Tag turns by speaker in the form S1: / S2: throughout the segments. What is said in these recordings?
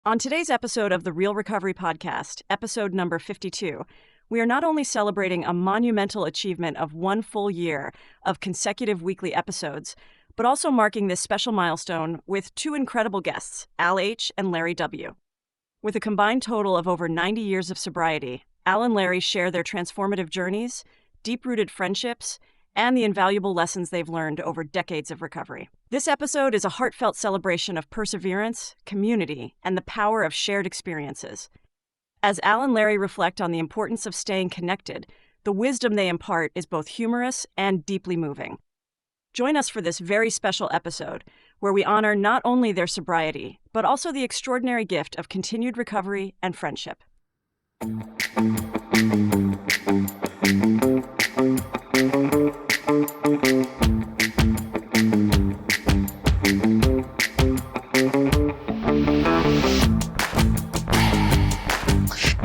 S1: On today's episode of the Real Recovery Podcast, episode number 52, we are not only celebrating a monumental achievement of 1 full year of consecutive weekly episodes, but also marking this special milestone with 2 incredible guests, Al H. and Larry W. With a combined total of over 90 years of sobriety, Al and Larry share their transformative journeys, deep-rooted friendships, and the invaluable lessons they've learned over decades of recovery. This episode is a heartfelt celebration of perseverance, community, and the power of shared experiences. As Al and Larry reflect on the importance of staying connected, the wisdom they impart is both humorous and deeply moving. Join us for this very special episode, where we honor not only their sobriety, but also the extraordinary gift of continued recovery and friendship.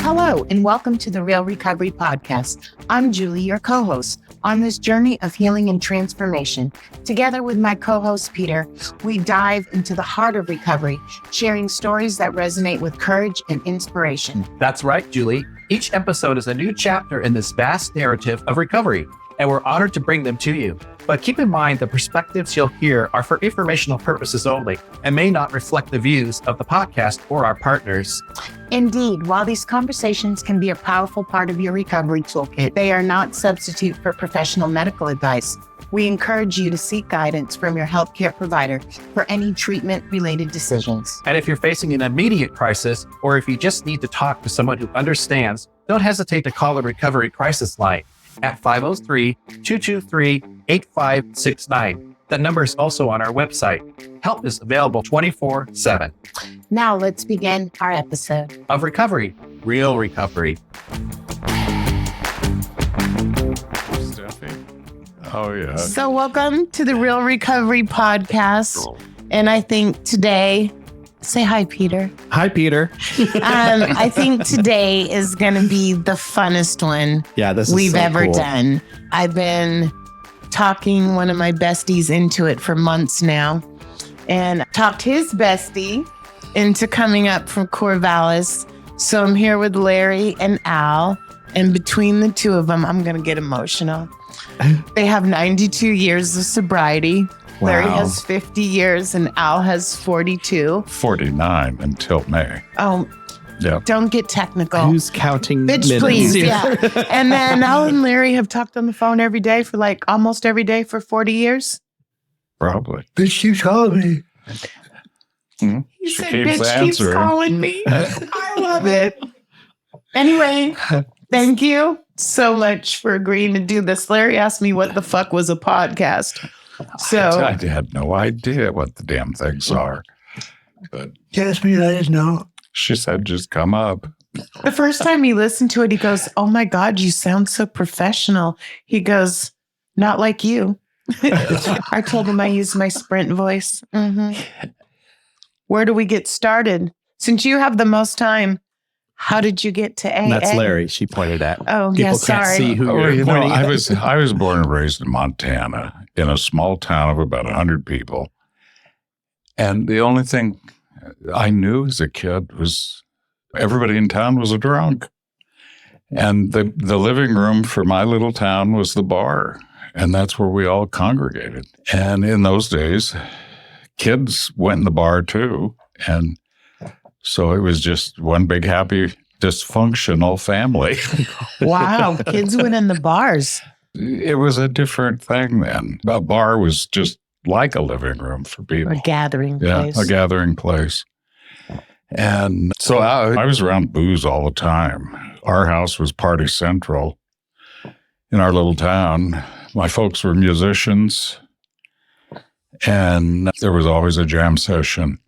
S2: Hello, and welcome to the Real Recovery Podcast. I'm Julie, your co-host, on this journey of healing and transformation. Together with my co-host, Peter, we dive into the heart of recovery, sharing stories that resonate with courage and inspiration.
S3: That's right, Julie. Each episode is a new chapter in this vast narrative of recovery, and we're honored to bring them to you. But keep in mind, the perspectives you'll hear are for informational purposes only and may not reflect the views of the podcast or our partners.
S2: Indeed, while these conversations can be a powerful part of your recovery toolkit, they are not substitute for professional medical advice. We encourage you to seek guidance from your healthcare provider for any treatment-related decisions.
S3: And if you're facing an immediate crisis, or if you just need to talk to someone who understands, don't hesitate to call the Recovery Crisis Line at 503-223-8569. That number is also on our website. Help is available 24/7.
S2: Now let's begin our episode
S3: Of recovery, real recovery.
S4: Oh, yeah.
S2: So welcome to the Real Recovery Podcast. And I think today, say hi, Peter.
S4: Hi, Peter.
S2: I think today is going to be the funnest one we've
S4: so
S2: ever
S4: cool.
S2: done. I've been talking one of my besties into it for months now, and talked his bestie into coming up from Corvallis. So I'm here with Larry and Al, and between the two of them, I'm going to get emotional. They have 92 years of sobriety.
S4: Wow.
S2: Larry has 50 years and Al has 42.
S4: 49 until May.
S2: Oh,
S4: Yeah.
S2: don't get technical.
S5: Who's counting
S2: Bitch,
S5: minutes?
S2: please. Yeah. And then Al and Larry have talked on the phone every day for almost every day for 40 years.
S4: Probably.
S5: Bitch, you called me.
S2: He
S4: She
S2: said,
S4: keeps
S2: bitch keeps
S4: answering.
S2: calling me. I love it. Anyway, thank you so much for agreeing to do this. Larry asked me what the fuck was a podcast. So
S4: I had no idea what the damn things are. But
S5: Yes, me, let us know.
S4: she said, just come up.
S2: the first time he listened to it, he goes, "Oh my God, you sound so professional." He goes, "Not like you." I told him I use my Sprint voice. Where do we get started? Since you have the most time, how did you get to AA?
S5: That's Larry, she pointed at.
S2: Oh,
S5: People
S2: yeah,
S5: can't
S2: sorry.
S5: see who
S4: Oh,
S5: you're
S4: you know,
S5: pointing
S4: I
S5: at.
S4: was born and raised in Montana in a small town of about 100 people. And the only thing I knew as a kid was everybody in town was a drunk. And the living room for my little town was the bar. And that's where we all congregated. And in those days, kids went in the bar too. And so it was just one big happy dysfunctional family.
S2: Wow, kids went in the bars.
S4: It was a different thing then. A bar was just like a living room for people.
S2: A gathering
S4: Yeah,
S2: place.
S4: a gathering place. And so I was around booze all the time. Our house was party central in our little town. My folks were musicians, and there was always a jam session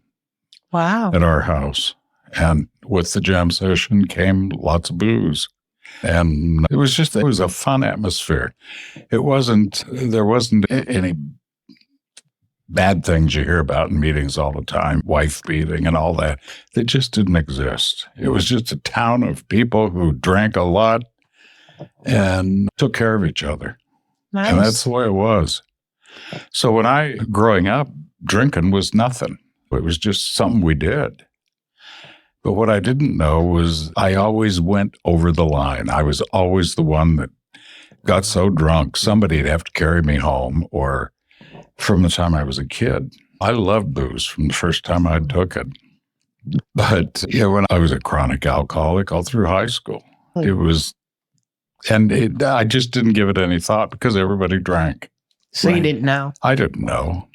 S2: Wow.
S4: at our house. And with the jam session came lots of booze. And it was a fun atmosphere. There wasn't any bad things you hear about in meetings all the time, wife beating and all that. They just didn't exist. It was just a town of people who drank a lot and took care of each other.
S2: Nice.
S4: And that's the way it was. So growing up, drinking was nothing. It was just something we did. But what I didn't know was I always went over the line. I was always the one that got so drunk, somebody'd have to carry me home, or from the time I was a kid. I loved booze from the first time I took it. But when I was a chronic alcoholic all through high school, it was, I just didn't give it any thought because everybody drank.
S2: So you didn't know?
S4: I didn't know.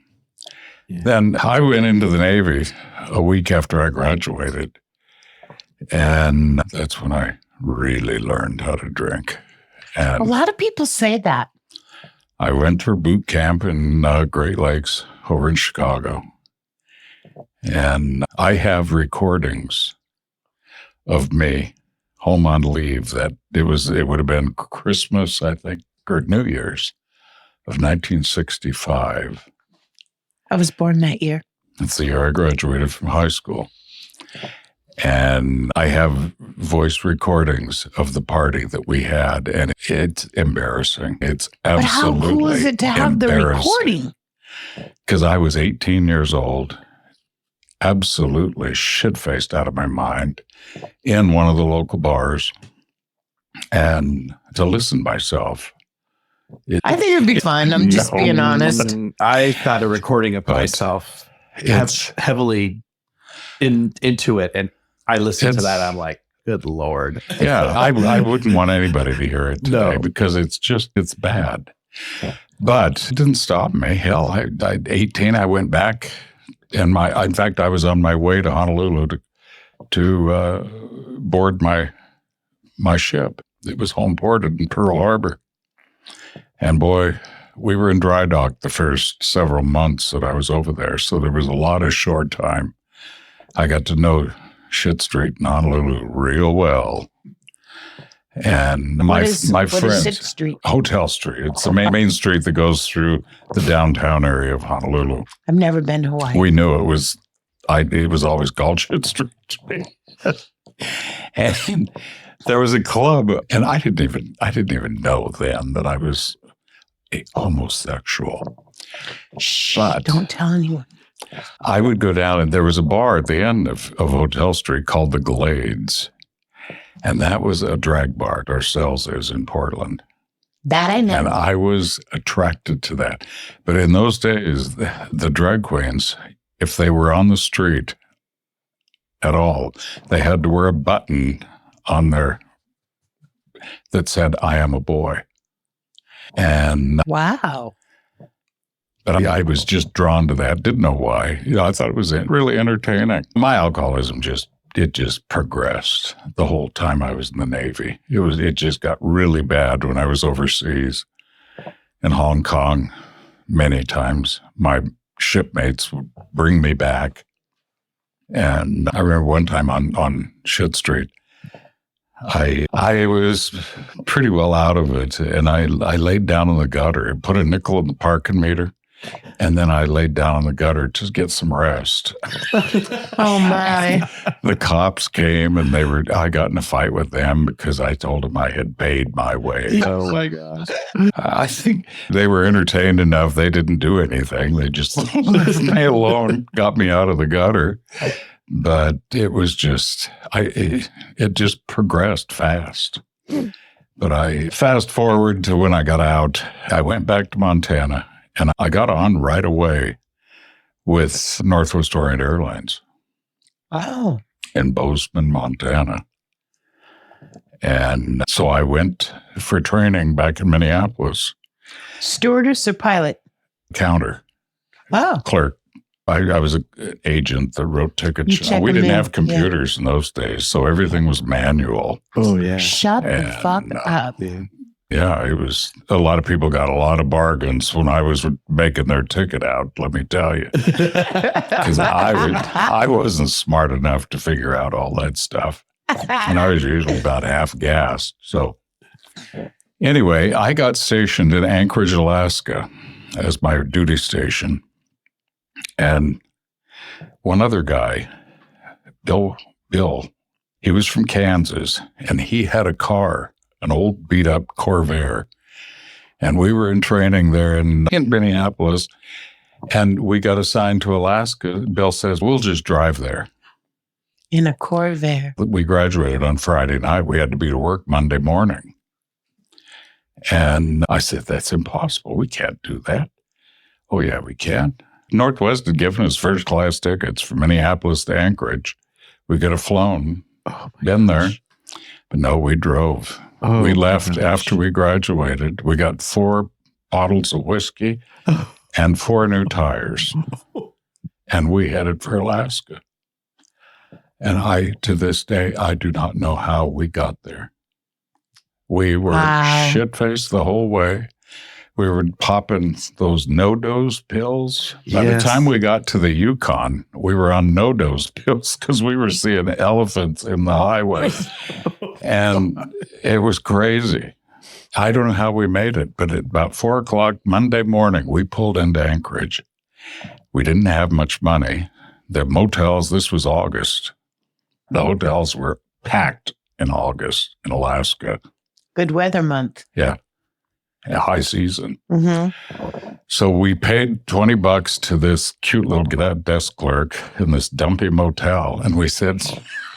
S4: Yeah. Then I went into the Navy a week after I graduated. And that's when I really learned how to drink. And
S2: a lot of people say that.
S4: I went through boot camp in Great Lakes over in Chicago. And I have recordings of me home on leave that it would have been Christmas, I think, or New Year's of 1965.
S2: I was born that year.
S4: That's the year I graduated from high school. And I have voice recordings of the party that we had, and it's embarrassing. It's absolutely
S2: But how cool is it to have the recording?
S4: Because I was 18 years old, absolutely shit-faced out of my mind in one of the local bars, and to listen to myself.
S2: I think it'd be fun. I'm just being honest.
S5: I thought a recording of myself heavily into it, and I listened to that. I'm like, good Lord.
S4: Yeah, I wouldn't want anybody to hear it today because it's bad. But it didn't stop me. Hell, I 18, I went back, and in fact, I was on my way to Honolulu to board my ship. It was home ported in Pearl Harbor. And boy, we were in dry dock the first several months that I was over there, so there was a lot of short time. I got to know Shit Street in Honolulu real well. And my friends,
S2: Shit Street?
S4: Hotel Street. It's the main street that goes through the downtown area of Honolulu.
S2: I've never been to Hawaii.
S4: We knew it was always called Shit Street to me. And there was a club, and I didn't even know then that I was a homosexual.
S2: Shh,
S4: but
S2: don't tell anyone.
S4: I would go down, and there was a bar at the end of Hotel Street called the Glades. And that was a drag bar. Ourselves is in Portland.
S2: That I know.
S4: And I was attracted to that. But in those days, the drag queens, if they were on the street at all, they had to wear a button on that said, "I am a boy." And
S2: wow.
S4: But I was just drawn to that. Didn't know why. I thought it was really entertaining. My alcoholism just progressed the whole time I was in the Navy. It just got really bad when I was overseas in Hong Kong. Many times my shipmates would bring me back. And I remember one time on Shit Street, I was pretty well out of it, and I laid down in the gutter and put a nickel in the parking meter. And then I laid down on the gutter to get some rest.
S2: Oh, my.
S4: The cops came, and I got in a fight with them because I told them I had paid my way.
S5: Oh, my gosh.
S4: I think they were entertained enough. They didn't do anything. They just left me alone, got me out of the gutter. But it was just, it just progressed fast. But I fast forward to when I got out. I went back to Montana. And I got on right away with Northwest Orient Airlines.
S2: Oh.
S4: In Bozeman, Montana. And so I went for training back in Minneapolis.
S2: Stewardess or pilot?
S4: Counter.
S2: Oh.
S4: Clerk. I was an agent that wrote tickets. We didn't have computers in those days, so everything was manual.
S5: Oh, yeah.
S2: Shut the fuck up.
S4: Yeah, it was, a lot of people got a lot of bargains when I was making their ticket out, let me tell you. Because I wasn't smart enough to figure out all that stuff. And I was usually about half gassed. So anyway, I got stationed in Anchorage, Alaska as my duty station. And one other guy, Bill, he was from Kansas, and he had a car, an old beat-up Corvair. And we were in training there in Minneapolis, and we got assigned to Alaska. Bill says, we'll just drive there.
S2: In a Corvair.
S4: We graduated on Friday night. We had to be to work Monday morning. And I said, that's impossible. We can't do that. Oh, yeah, we can. Northwest had given us first-class tickets from Minneapolis to Anchorage. We could have flown, been there. But no, we drove. We left after we graduated. We got 4 bottles of whiskey and 4 new tires. And we headed for Alaska. And to this day, I do not know how we got there. We were shit-faced the whole way. We were popping those no-dose pills. By the time we got to the Yukon, we were on no-dose pills because we were seeing elephants in the highway. And it was crazy. I don't know how we made it, but at about 4 o'clock Monday morning, we pulled into Anchorage. We didn't have much money. The motels, this was August. The hotels were packed in August in Alaska.
S2: Good weather month.
S4: Yeah. High season.
S2: Mm-hmm.
S4: So we paid $20 to this cute little desk clerk in this dumpy motel. And we said,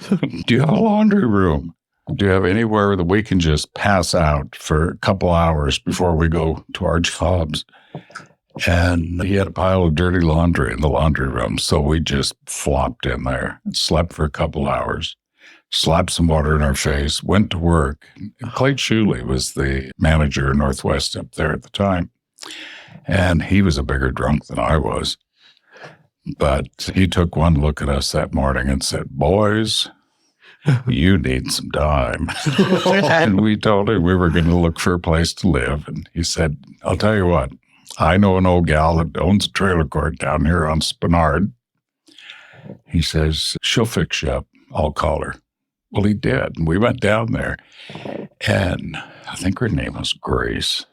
S4: do you have a laundry room? Do you have anywhere that we can just pass out for a couple hours before we go to our jobs? And he had a pile of dirty laundry in the laundry room. So we just flopped in there and slept for a couple hours. Slapped some water in our face, went to work. Clayton Shuley was the manager of Northwest up there at the time. And he was a bigger drunk than I was. But he took one look at us that morning and said, boys, you need some time. And we told him we were going to look for a place to live. And he said, I'll tell you what, I know an old gal that owns a trailer court down here on Spenard. He says, she'll fix you up. I'll call her. Well, he did. And we went down there, and I think her name was Grace.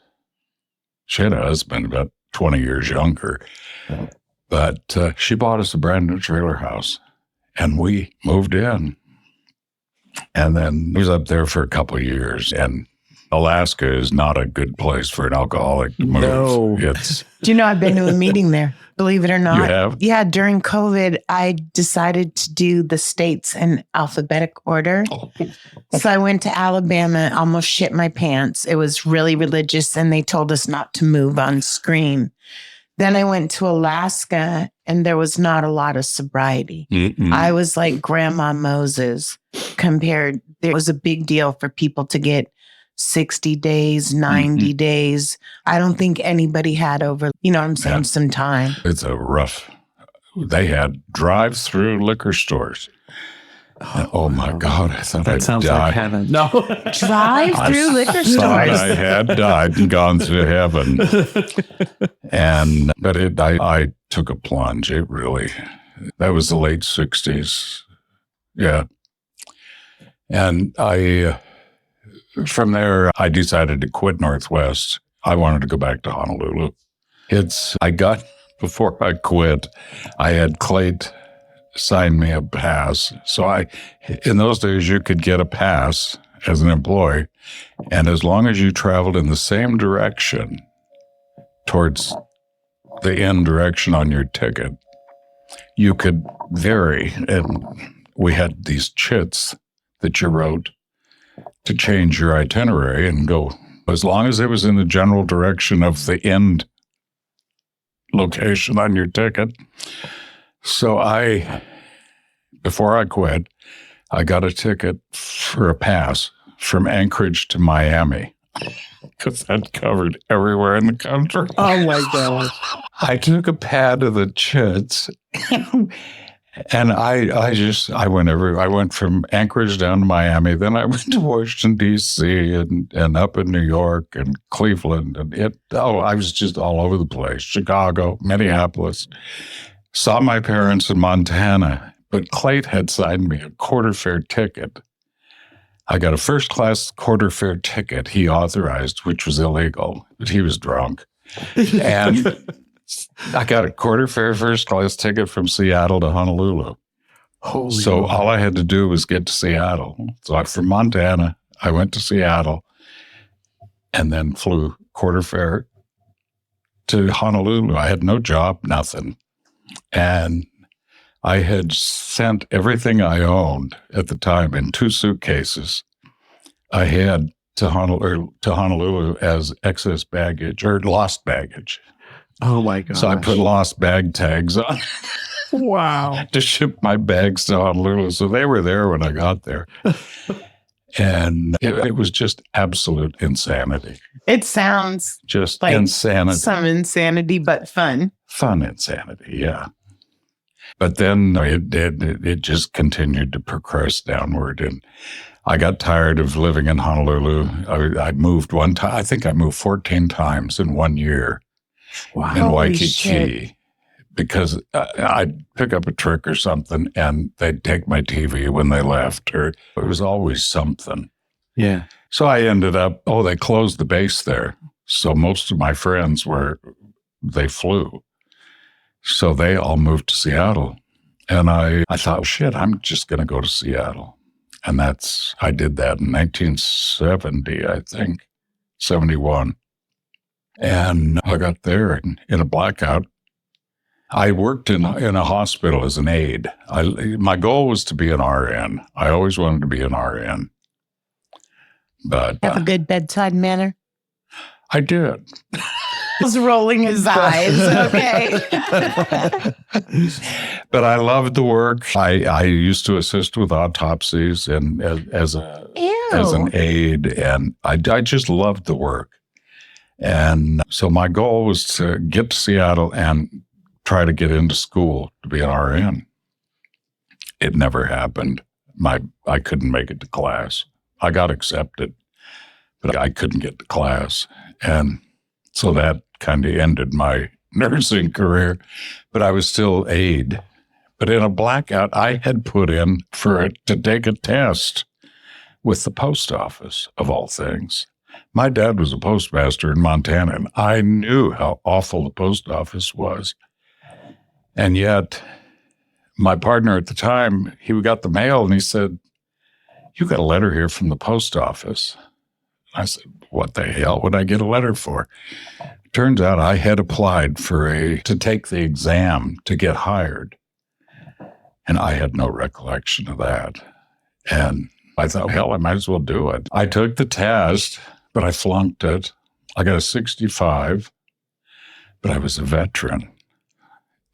S4: She had a husband about 20 years younger, but she bought us a brand new trailer house, and we moved in. And then we was up there for a couple of years, and Alaska is not a good place for an alcoholic to move.
S5: No.
S2: Do you know I've been to a meeting there? Believe it or not.
S4: You have?
S2: Yeah, during COVID, I decided to do the states in alphabetic order. So I went to Alabama, almost shit my pants. It was really religious, and they told us not to move on screen. Then I went to Alaska, and there was not a lot of sobriety. I was like Grandma Moses compared. It was a big deal for people to get 60 days, 90 days. I don't think anybody had over, you know what I'm saying, some time.
S4: It's a rough. They had drive-through liquor stores. Oh my God, I thought
S5: That
S4: I'd
S5: sounds
S4: die.
S5: like heaven. No.
S2: Drive-through liquor
S4: Thought
S2: stores.
S4: I had died and gone to heaven. But I took a plunge. It really, that was the late 60s. Yeah. And from there, I decided to quit Northwest. I wanted to go back to Honolulu. Before I quit, I had Clayt sign me a pass. So in those days, you could get a pass as an employee. And as long as you traveled in the same direction towards the end direction on your ticket, you could vary. And we had these chits that you wrote to change your itinerary and go, as long as it was in the general direction of the end location on your ticket. So before I quit, I got a ticket for a pass from Anchorage to Miami because that covered everywhere in the country.
S5: Oh my God.
S4: I took a pad of the chits and I went I went from Anchorage down to Miami. Then I went to Washington, D.C. and up in New York and Cleveland. And I was just all over the place. Chicago, Minneapolis. Saw my parents in Montana, but Clayt had signed me a quarter fare ticket. I got a first-class quarter fare ticket he authorized, which was illegal, but he was drunk. And I got a quarter fare first-class ticket from Seattle to Honolulu. So all I had to do was get to Seattle. So from Montana, I went to Seattle and then flew quarter fare to Honolulu. I had no job, nothing. And I had sent everything I owned at the time in 2 suitcases. I had to Honolulu as excess baggage or lost baggage.
S5: Oh my God.
S4: So I put lost bag tags on
S5: wow.
S4: to ship my bags to Honolulu. So they were there when I got there. And it was just absolute insanity.
S2: It sounds
S4: Just
S2: like
S4: insanity.
S2: some insanity, but fun.
S4: Fun insanity, yeah. But then it just continued to progress downward. And I got tired of living in Honolulu. I moved one time. I think I moved 14 times in 1 year in
S2: Holy
S4: Waikiki.
S2: shit.
S4: Because I'd pick up a trick or something and they'd take my TV when they left, or it was always something.
S5: Yeah.
S4: So I ended up, they closed the base there. So most of my friends they flew. So they all moved to Seattle. And I thought, shit, I'm just going to go to Seattle. And I did that in 1970, I think, 71. And I got there in a blackout. I worked in a hospital as an aide. My goal was to be an RN. I always wanted to be an RN. But
S2: Have a good bedside manner.
S4: I did.
S2: He's rolling his eyes. Okay.
S4: But I loved the work. I used to assist with autopsies and as an aide, and I just loved the work. And so my goal was to get to Seattle and try to get into school to be an RN. It never happened. I couldn't make it to class. I got accepted, but I couldn't get to class. And so that kind of ended my nursing career, but I was still aide. But in a blackout, I had put in to take a test with the post office, of all things. My dad was a postmaster in Montana, and I knew how awful the post office was. And yet, my partner at the time, he got the mail and he said, "You got a letter here from the post office." I said, "What the hell would I get a letter for?" Turns out I had applied to take the exam to get hired. And I had no recollection of that. And I thought, hell, I might as well do it. I took the test, but I flunked it. I got a 65, but I was a veteran.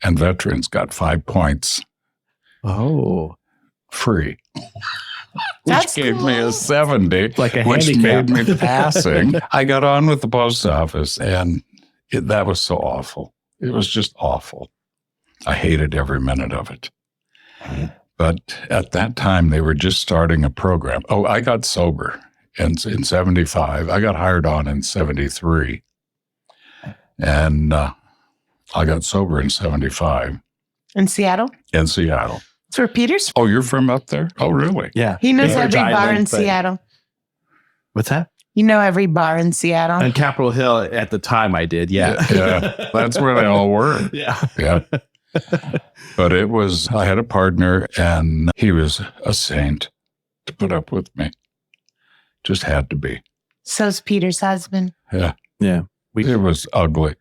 S4: And veterans got 5 points free, which gave me a 70,
S5: like a
S4: which
S5: handicap.
S4: made me passing. I got on with the post office, and that was so awful. It was just awful. I hated every minute of it. But at that time, they were just starting a program. I got sober in 75. I got hired on in 73. And I got sober in 75.
S2: In Seattle?
S4: In Seattle.
S2: It's where Peter's.
S4: Oh, you're from up there? Oh, really?
S5: Yeah.
S2: He knows
S5: Cambridge
S2: every bar in
S5: Island, but-
S2: Seattle.
S5: What's that?
S2: You know every bar in Seattle.
S5: On Capitol Hill at the time I did. Yeah.
S4: Yeah. That's where they all were.
S5: Yeah.
S4: Yeah. But I had a partner, and he was a saint to put up with me. Just had to be.
S2: So's Peter's husband.
S4: Yeah.
S5: Yeah.
S4: It was ugly.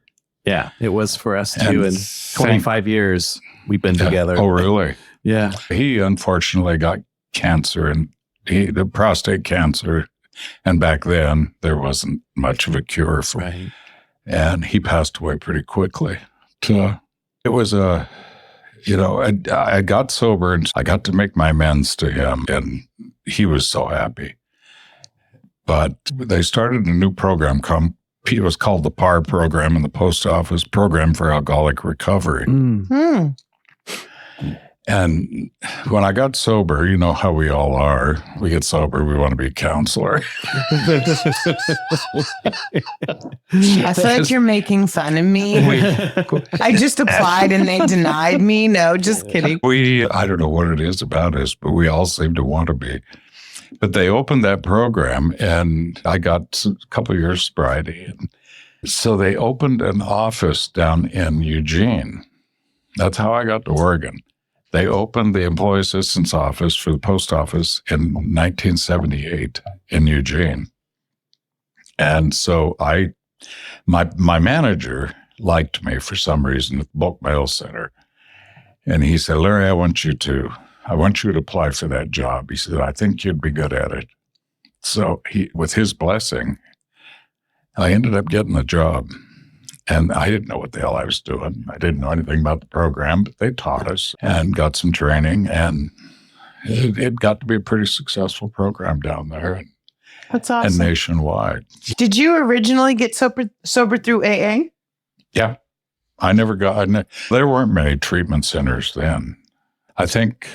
S5: Yeah. It was for us too. In 25 years, we've been together.
S4: Oh, really?
S5: Yeah.
S4: He unfortunately got cancer, and the prostate cancer. And back then, there wasn't much of a cure for it. And he passed away pretty quickly. It was I got sober, and I got to make my amends to him, and he was so happy. But they started a new program. It was called the PAR program in the post office, Program for Alcoholic Recovery. And when I got sober, you know how we all are. We get sober, we want to be a counselor.
S2: I feel like you're making fun of me. I just applied and they denied me. No, just kidding.
S4: I don't know what it is about us, but we all seem to want to be. But they opened that program, and I got a couple of years sobriety. And so they opened an office down in Eugene. That's how I got to Oregon. They opened the Employee Assistance Office for the post office in 1978 in Eugene. And so my manager liked me for some reason at the bulk mail center. And he said, Larry, I want you to apply for that job. He said, I think you'd be good at it. So with his blessing, I ended up getting the job. And I didn't know what the hell I was doing. I didn't know anything about the program, but they taught us and got some training. And it got to be a pretty successful program down there.
S2: That's awesome.
S4: And nationwide.
S2: Did you originally get sober through AA?
S4: Yeah. There weren't many treatment centers then. I think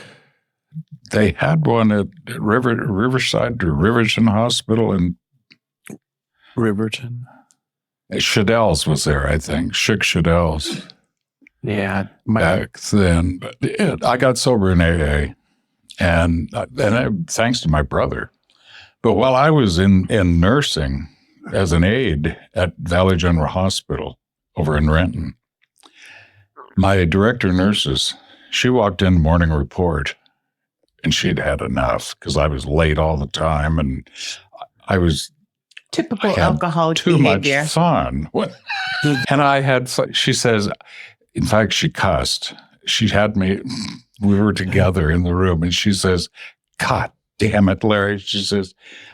S4: they had one at Riverside or Riverton Hospital in
S5: Riverton.
S4: Shadell's was there, I think. Schick Shadell's.
S5: Yeah.
S4: Back then. But I got sober in AA, and thanks to my brother. But while I was in nursing as an aide at Valley General Hospital over in Renton, my director of nurses, she walked in morning report, and she'd had enough because I was late all the time, and I was
S2: typical alcoholic
S4: too
S2: behavior.
S4: Much fun. And I had. She says, in fact, she cussed. She had me. We were together in the room, and she says, "God damn it, Larry." She says,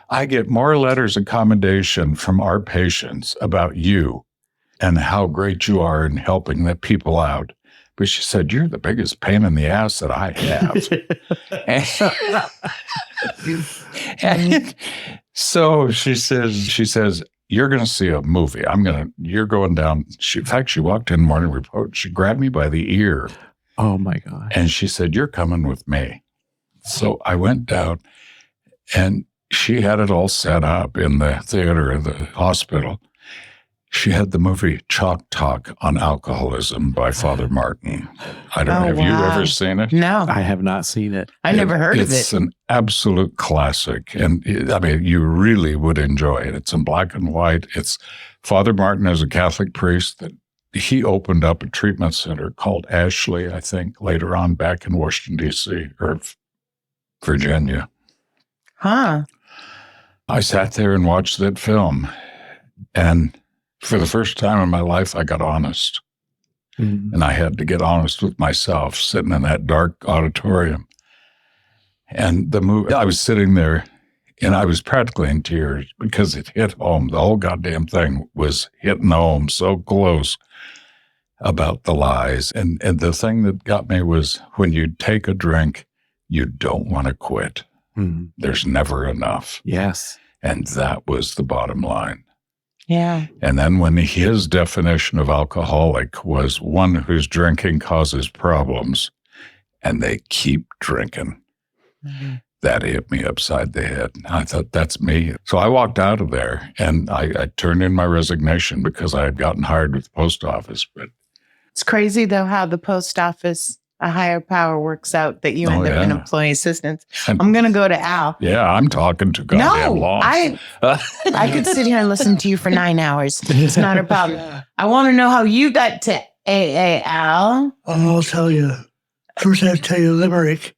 S4: "I get more letters of commendation from our patients about you and how great you are in helping the people out. But," she said, "you're the biggest pain in the ass that I have." and so she says, "You're going to see a movie. You're going down." In fact, she walked in morning report. She grabbed me by the ear.
S5: Oh my God.
S4: And she said, "You're coming with me." So I went down, and she had it all set up in the theater of the hospital. She had the movie Chalk Talk on Alcoholism by Father Martin. I don't know. Have you ever seen it?
S2: No.
S5: I have not seen it.
S2: I never heard of it.
S4: It's an absolute classic. And you really would enjoy it. It's in black and white. It's Father Martin as a Catholic priest that he opened up a treatment center called Ashley, I think, later on back in Washington, D.C. or Virginia.
S2: Huh.
S4: I sat there and watched that film. And for the first time in my life, I got honest. Mm-hmm. And I had to get honest with myself sitting in that dark auditorium. And the movie, I was sitting there and I was practically in tears because it hit home. The whole goddamn thing was hitting home so close about the lies. And the thing that got me was when you take a drink, you don't want to quit. Mm-hmm. There's never enough.
S5: Yes.
S4: And that was the bottom line.
S2: Yeah.
S4: And then when his definition of alcoholic was one whose drinking causes problems and they keep drinking, that hit me upside the head. I thought, that's me. So I walked out of there and I turned in my resignation because I had gotten hired with the post office. But
S2: it's crazy, though, how the post office, a higher power works out that you end up in employee assistance. I'm going to go to Al.
S4: Yeah, I'm talking to goddamn long.
S2: I could sit here and listen to you for 9 hours. It's not a problem. I want to know how you got to AA, Al.
S6: I'll tell you. First, I have to tell you a limerick.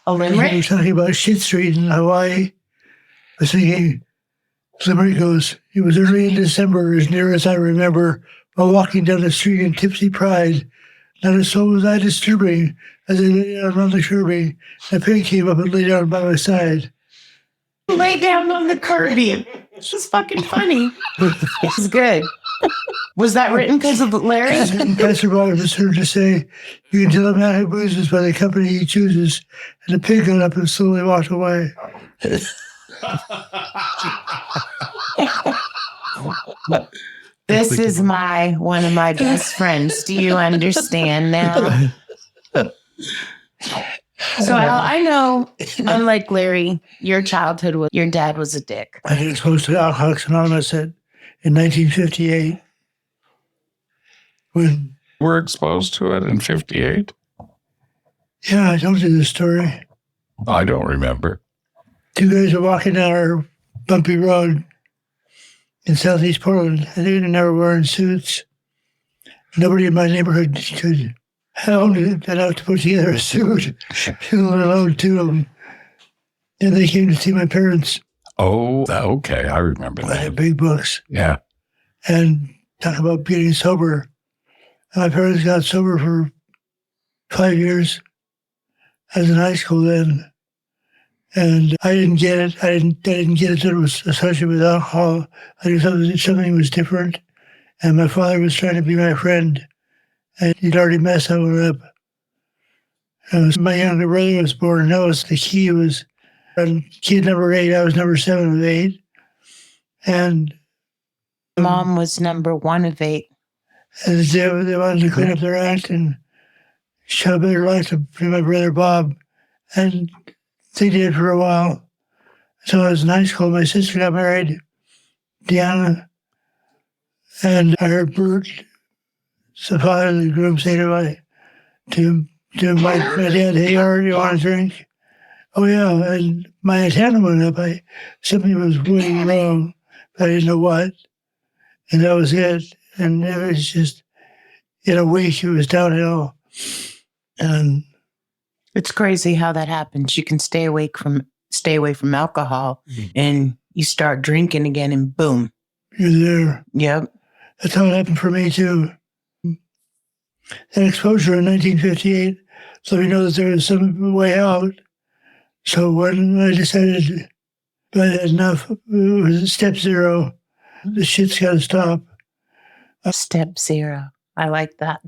S2: A limerick?
S6: I was talking about Shit Street in Hawaii. I was thinking, limerick goes, "It was early in December, as near as I remember, while walking down the street in tipsy pride. Not a soul was I disturbing, as I lay down on the curbing. A pig came up and lay down by my side."
S2: Lay down on the curbing. This is fucking funny. It's good. Was that written because of Larry?
S6: Pastor Bob was heard to say, "You can tell a man who boozes by the company he chooses." And the pig got up and slowly walked away.
S2: This is one of my best friends. Do you understand now? So Al, I know, unlike Larry, your dad was a dick.
S6: I got exposed to Alcoholics Anonymous in 1958. When
S4: we're exposed to it in 58?
S6: Yeah, I told you this story.
S4: I don't remember.
S6: Two guys were walking down our bumpy road in Southeast Portland, and they were never wearing suits. Nobody in my neighborhood could held it out to put together a suit, let alone two of them. And they came to see my parents.
S4: Oh, okay. I remember that.
S6: I had big books.
S4: Yeah.
S6: And talk about getting sober. And my parents got sober for 5 years. I was in high school then. And I didn't get it. I didn't get it that it was associated with alcohol. I knew something was different. And my father was trying to be my friend. And he'd already messed that one up. My younger brother was born, and that was the key. Was kid number 8. I was number 7 of 8. And
S2: Mom was number 1 of 8.
S6: And they wanted to clean up their act and show a better life to my brother Bob. And they did for a while. So I was in high school. My sister got married, Deanna. And I heard Bert, the father of the groom, say to my dad, "Hey, Art, you want a drink?" "Oh, yeah." And my antenna went up. Something was really wrong, but I didn't know what. And that was it. And it was just, in a week, it was downhill. And
S2: it's crazy how that happens. You can stay away from alcohol, and you start drinking again, and boom,
S6: you're there.
S2: Yep.
S6: That's how it happened for me, too. That exposure in 1958 let me know that there was some way out. So when I decided I had enough, it was step 0. The shit's got to stop.
S2: Step 0. I like that.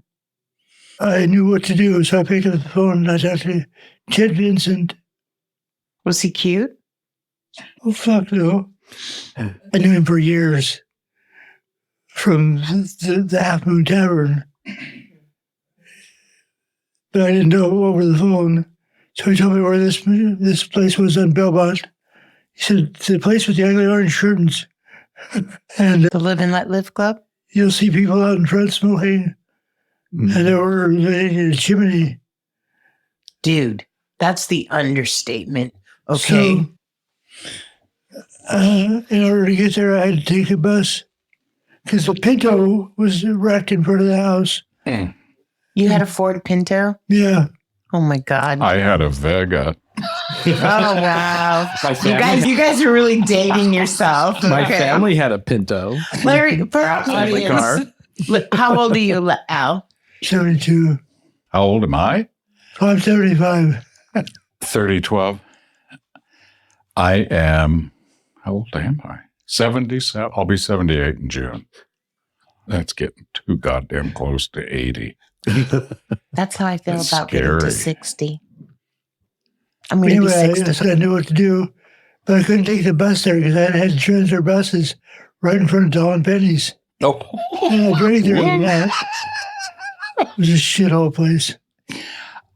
S6: I knew what to do, so I picked up the phone and I talked to Ted Vincent.
S2: Was he cute?
S6: Oh, fuck no. I knew him for years from the Half Moon Tavern. But I didn't know over the phone. So he told me where this place was on Belmont. He said, "The place with the ugly orange curtains." And
S2: the Live and Let Live Club?
S6: You'll see people out in front smoking. And they were in a chimney.
S2: Dude, that's the understatement. Okay.
S6: So, in order to get there, I had to take a bus. Because the Pinto was wrecked in front of the house.
S2: You had a Ford Pinto?
S6: Yeah.
S2: Oh, my God.
S4: I had a Vega.
S2: Oh, wow. You guys are really dating yourself.
S5: My family had a Pinto.
S2: Larry, for our audience, how old are you, Al?
S6: 72.
S4: How old am I?
S6: I'm 75.
S4: 3012. I am, how old am I? 77. I'll be 78 in June. That's getting too goddamn close to 80.
S2: That's how I feel
S4: That's
S2: about
S4: scary.
S2: getting to 60. I'm going to be 60.
S6: So I knew what to do, but I couldn't take the bus there because I had to transfer buses right in front of Dawn Penny's.
S4: Oh.
S6: And I drove there and that. It was a shithole place.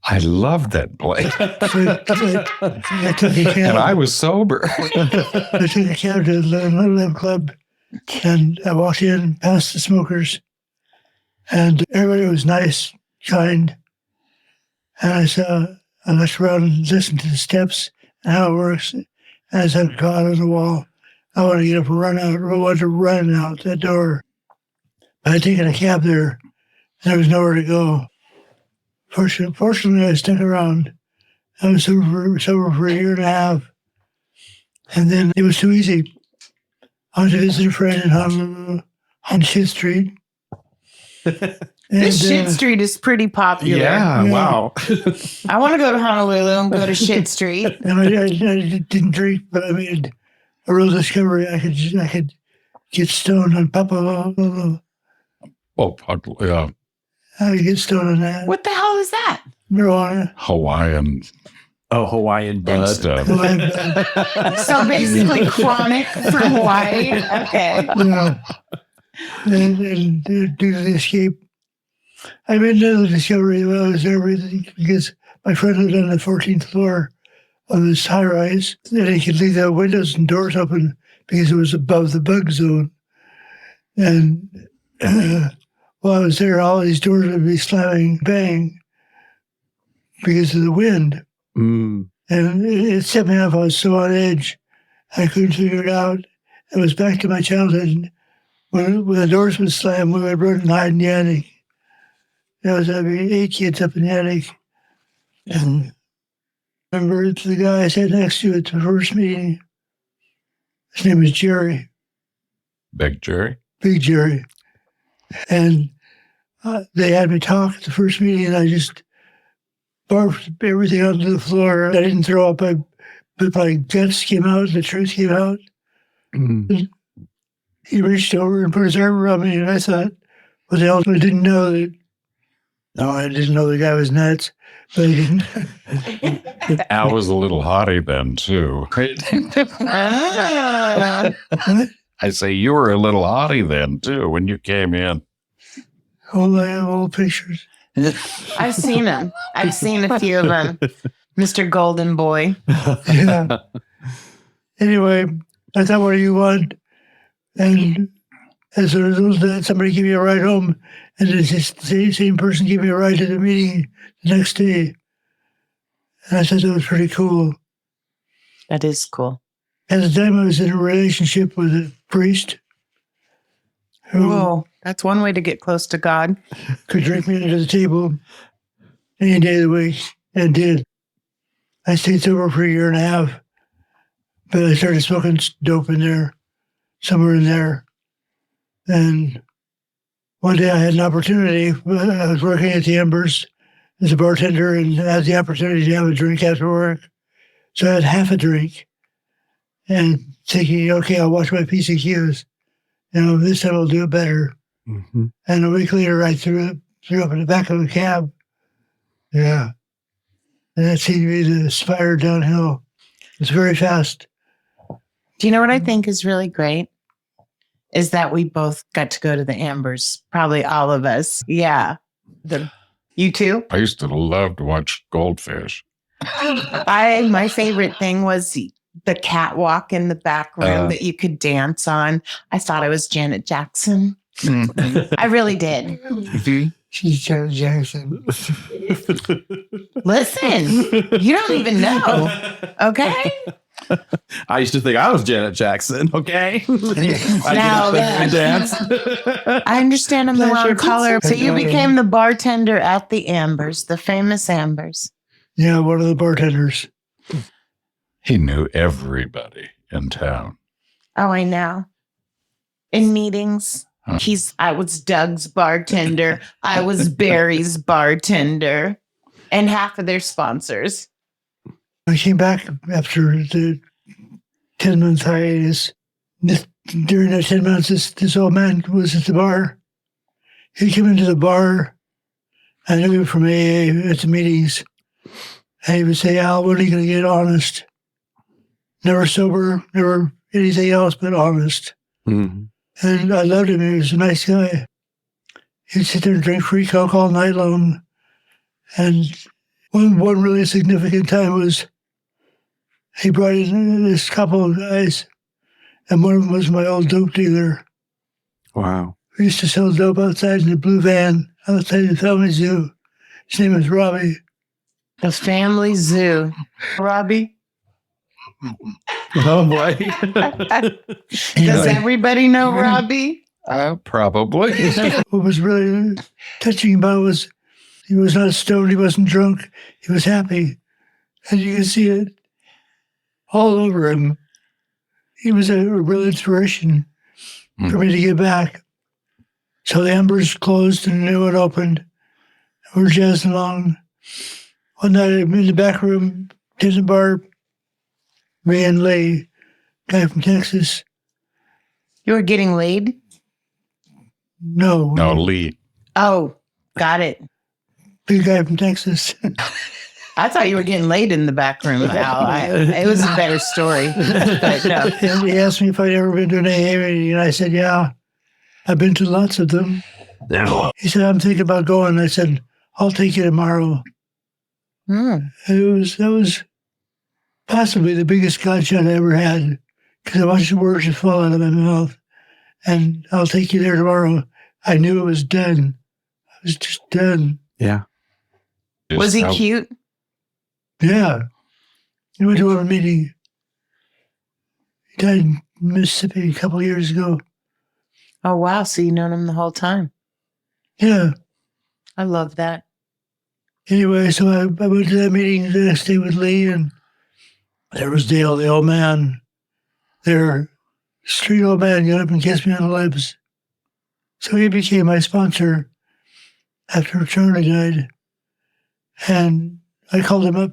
S4: I loved that place.
S6: So I took a cab.
S4: And I was sober.
S6: I took a cab to the Live Club, and I walked in past the smokers, and everybody was nice, kind. And I looked around and listened to the steps and how it works. And I said, "God on the wall, I want to get up and run out. I want to run out that door." I had taken a cab there, and there was nowhere to go. Fortunately, I stuck around. I was sober for a year and a half. And then it was too easy. I went to visit a friend in Honolulu on Shit Street.
S2: This Shit Street is pretty popular.
S5: Yeah, wow.
S2: I want to go to Honolulu and go to Shit Street.
S6: And I didn't drink, but I made a real discovery. I could get stoned on Papa.
S4: Oh, yeah.
S6: I could get stoned on that.
S2: What the hell is that?
S6: Marijuana.
S4: Hawaiian
S5: Hawaiian bud.
S4: stuff.
S2: So basically chronic from Hawaii. Okay.
S6: Yeah. And due to the escape, I made another discovery while I was there because my friend lived on the 14th floor of this high rise, and he could leave the windows and doors open because it was above the bug zone. And while I was there, all these doors would be slamming bang because of the wind. And it set me off. I was so on edge. I couldn't figure it out. It was back to my childhood. When the doors would slam, we would run and hide in the attic. There was 8 kids up in the attic. And I remember the guy I sat next to at the first meeting. His name was Jerry.
S4: Big Jerry?
S6: Big Jerry. And they had me talk at the first meeting, and I just barfed everything onto the floor. I didn't throw up, but my guts came out, the truth came out.
S5: Mm.
S6: He reached over and put his arm around me, and I thought, what the hell? I didn't know that. No, I didn't know the guy was nuts, but I didn't.
S4: Al was a little haughty then, too. I say you were a little haughty then, too, when you came in.
S6: Oh, I have old pictures.
S2: I've seen them. I've seen a few of them. Mr. Golden Boy.
S6: Yeah. Anyway, I thought, what do you want? And as a result of that, somebody gave me a ride home, and the same person gave me a ride to the meeting the next day. And I thought that was pretty cool.
S2: That is cool.
S6: At the time, I was in a relationship with a priest who
S2: Whoa, that's one way to get close to God.
S6: could drink me under the table any day of the week, and did. I stayed sober for 1.5 years, but I started smoking dope in there, somewhere in there. And one day I had an opportunity. I was working at the Embers as a bartender and had the opportunity to have a drink after work. So I had half a drink and thinking, okay, I'll watch my P's and Q's. This time I'll do it better.
S5: Mm-hmm.
S6: And a week later, I threw up in the back of a cab. Yeah. And that seemed to be the spiral downhill. It's very fast.
S2: Do you know what I think is really great? Is that we both got to go to the Ambers. Probably all of us. Yeah. You too?
S4: I used to love to watch goldfish.
S2: My favorite thing was the catwalk in the back room that you could dance on. I thought I was Janet Jackson. I really did.
S6: She's Janet Jackson.
S2: Listen, you don't even know. Okay?
S5: I used to think I was Janet Jackson, okay?
S2: Now
S5: dance.
S2: I understand I'm the wrong color. So you became the bartender at the Ambers, the famous Ambers.
S6: Yeah, one of the bartenders.
S4: He knew everybody in town.
S2: Oh, I know. In meetings, I was Doug's bartender. I was Barry's bartender, and half of their sponsors.
S6: I came back after the 10-month hiatus. During that 10 months, this old man was at the bar. He'd come into the bar. I knew him from AA at the meetings. And he would say, Al, when are you going to get honest? Never sober, never anything else but honest.
S5: Mm-hmm.
S6: And I loved him. He was a nice guy. He'd sit there and drink free Coke all night long. And one really significant time was he brought in this couple of guys, and one of them was my old dope dealer.
S5: Wow.
S6: We used to sell dope outside in the blue van outside the family zoo. His name was Robbie.
S2: The family zoo. Robbie?
S5: Oh, boy.
S2: Does everybody know Robbie?
S4: Probably.
S6: What was really touching about was he was not stoned, he wasn't drunk, he was happy. And you can see it all over him. He was a real inspiration for me to get back. So the Embers closed and the new one opened. We're jazzing along. One night I'm in the back room, dinner bar, me and Lee, guy from Texas.
S2: You were getting laid?
S6: No,
S4: Lee.
S2: Oh, got it.
S6: big guy from Texas.
S2: I thought you were getting laid in the back room, Al. It was a better story. But no.
S6: And he asked me if I'd ever been to an AA meeting, and I said, yeah, I've been to lots of them. He said, I'm thinking about going. I said, I'll take you tomorrow.
S2: Mm.
S6: That was possibly the biggest gunshot I ever had, because I watched the words just fall out of my mouth. And I'll take you there tomorrow. I knew it was done. I was just done.
S5: Yeah.
S2: Was he cute?
S6: Yeah. He went to a meeting. He died in Mississippi a couple of years ago.
S2: Oh, wow. So you've known him the whole time.
S6: Yeah.
S2: I love that.
S6: Anyway, so I went to that meeting the next day with Lee, and there was Dale, the old man. There, street old man got up and kissed me on the lips. So he became my sponsor after Charlie died. And I called him up.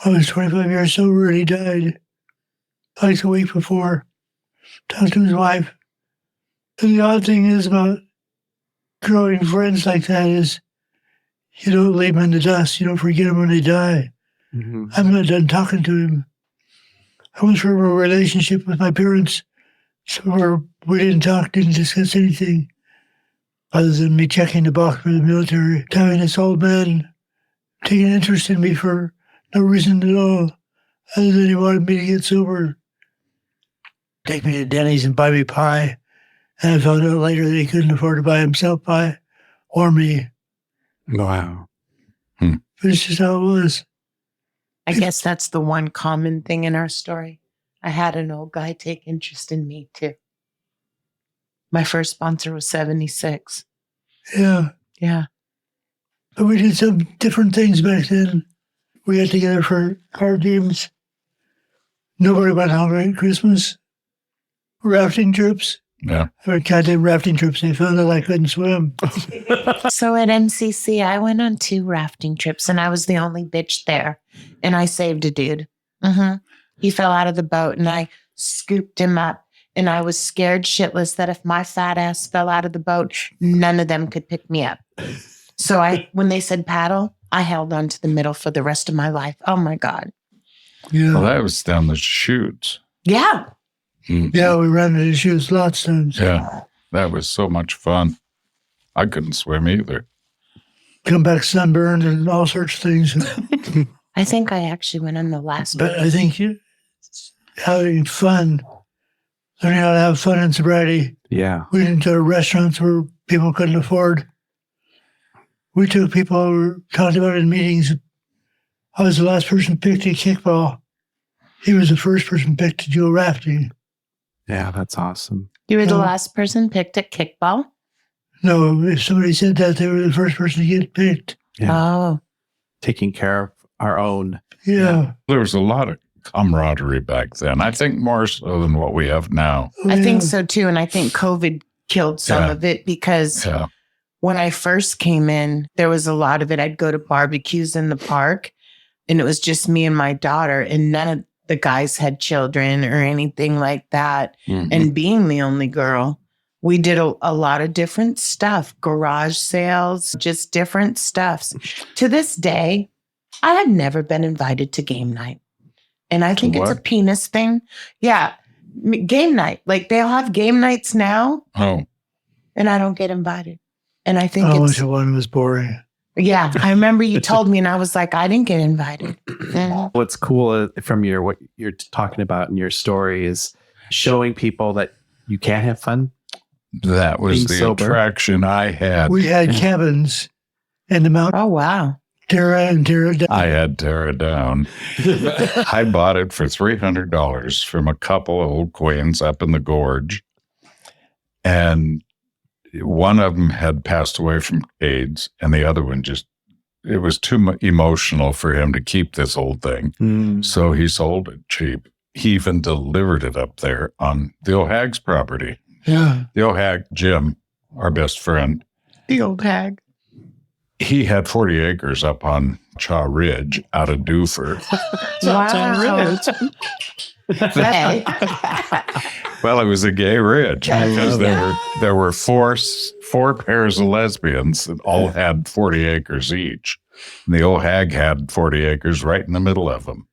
S6: I was 25 years sober and he died like a week before. Talked to his wife. And the odd thing is about growing friends like that is you don't leave them in the dust. You don't forget them when they die.
S5: Mm-hmm.
S6: I'm not done talking to him. I went through a relationship with my parents where we didn't talk, didn't discuss anything other than me checking the box for the military. Having this old man take an interest in me for no reason at all, other than he wanted me to get sober. Take me to Denny's and buy me pie. And I found out later that he couldn't afford to buy himself pie or me.
S5: Wow.
S6: But it's just how it was.
S2: I guess that's the one common thing in our story. I had an old guy take interest in me too. My first sponsor was 76.
S6: Yeah.
S2: Yeah.
S6: But we did some different things back then. We got together for card games. Nobody went hungry at Christmas. Rafting trips.
S4: Yeah.
S6: I went goddamn rafting trips. They found out I couldn't swim.
S2: So at MCC, I went on 2 rafting trips and I was the only bitch there. And I saved a dude. He fell out of the boat and I scooped him up. And I was scared shitless that if my fat ass fell out of the boat, none of them could pick me up. So when they said paddle, I held on to the middle for the rest of my life. Oh my God.
S6: Yeah.
S4: Well, that was down the chutes.
S2: Yeah.
S6: Yeah, we ran into shoes lots of times.
S4: Yeah. That was so much fun. I couldn't swim either.
S6: Come back sunburned and all sorts of things.
S2: I think I actually went on the last
S6: But
S2: one.
S6: I think having fun, learning how to have fun in sobriety.
S5: Yeah.
S6: We didn't go to restaurants where people couldn't afford. We took people who were talked about in meetings. I was the last person picked to kickball. He was the first person picked to do rafting.
S5: Yeah, that's awesome.
S2: You were the last person picked at kickball?
S6: No, if somebody said that, they were the first person to get picked.
S5: Yeah.
S2: Oh.
S5: Taking care of our own.
S6: Yeah.
S4: There was a lot of camaraderie back then. I think more so than what we have now.
S2: I think so too. And I think COVID killed some of it because when I first came in, there was a lot of it. I'd go to barbecues in the park and it was just me and my daughter and none of the guys had children or anything like that. And being the only girl, we did a lot of different stuff, garage sales, just different stuffs. To this day, I have never been invited to game night. And I think it's a penis thing. Yeah. Game night. Like they'll have game nights now.
S4: Oh.
S2: And I don't get invited. And I think
S6: I went to one was boring.
S2: Yeah. I remember you told me and I was like, I didn't get invited.
S5: What's cool from what you're talking about in your story is showing people that you can have fun.
S4: That was
S5: Being
S4: the
S5: sober.
S4: attraction I had.
S6: We had cabins in the mountain.
S2: Oh, wow.
S6: Terra and Terra down.
S4: I had Terra down. I bought it for $300 from a couple of old quains up in the gorge. And one of them had passed away from AIDS, and the other one it was too emotional for him to keep this old thing. So he sold it cheap. He even delivered it up there on the O'Hag's property.
S6: Yeah.
S4: The O'Hag, Jim, our best friend,
S2: The old hag.
S4: he had 40 acres up on Chaw Ridge out of Duford.
S2: Wow. Hey.
S4: Well, it was a gay ridge because there were four pairs of lesbians that all had 40 acres each. And the old hag had 40 acres right in the middle of them.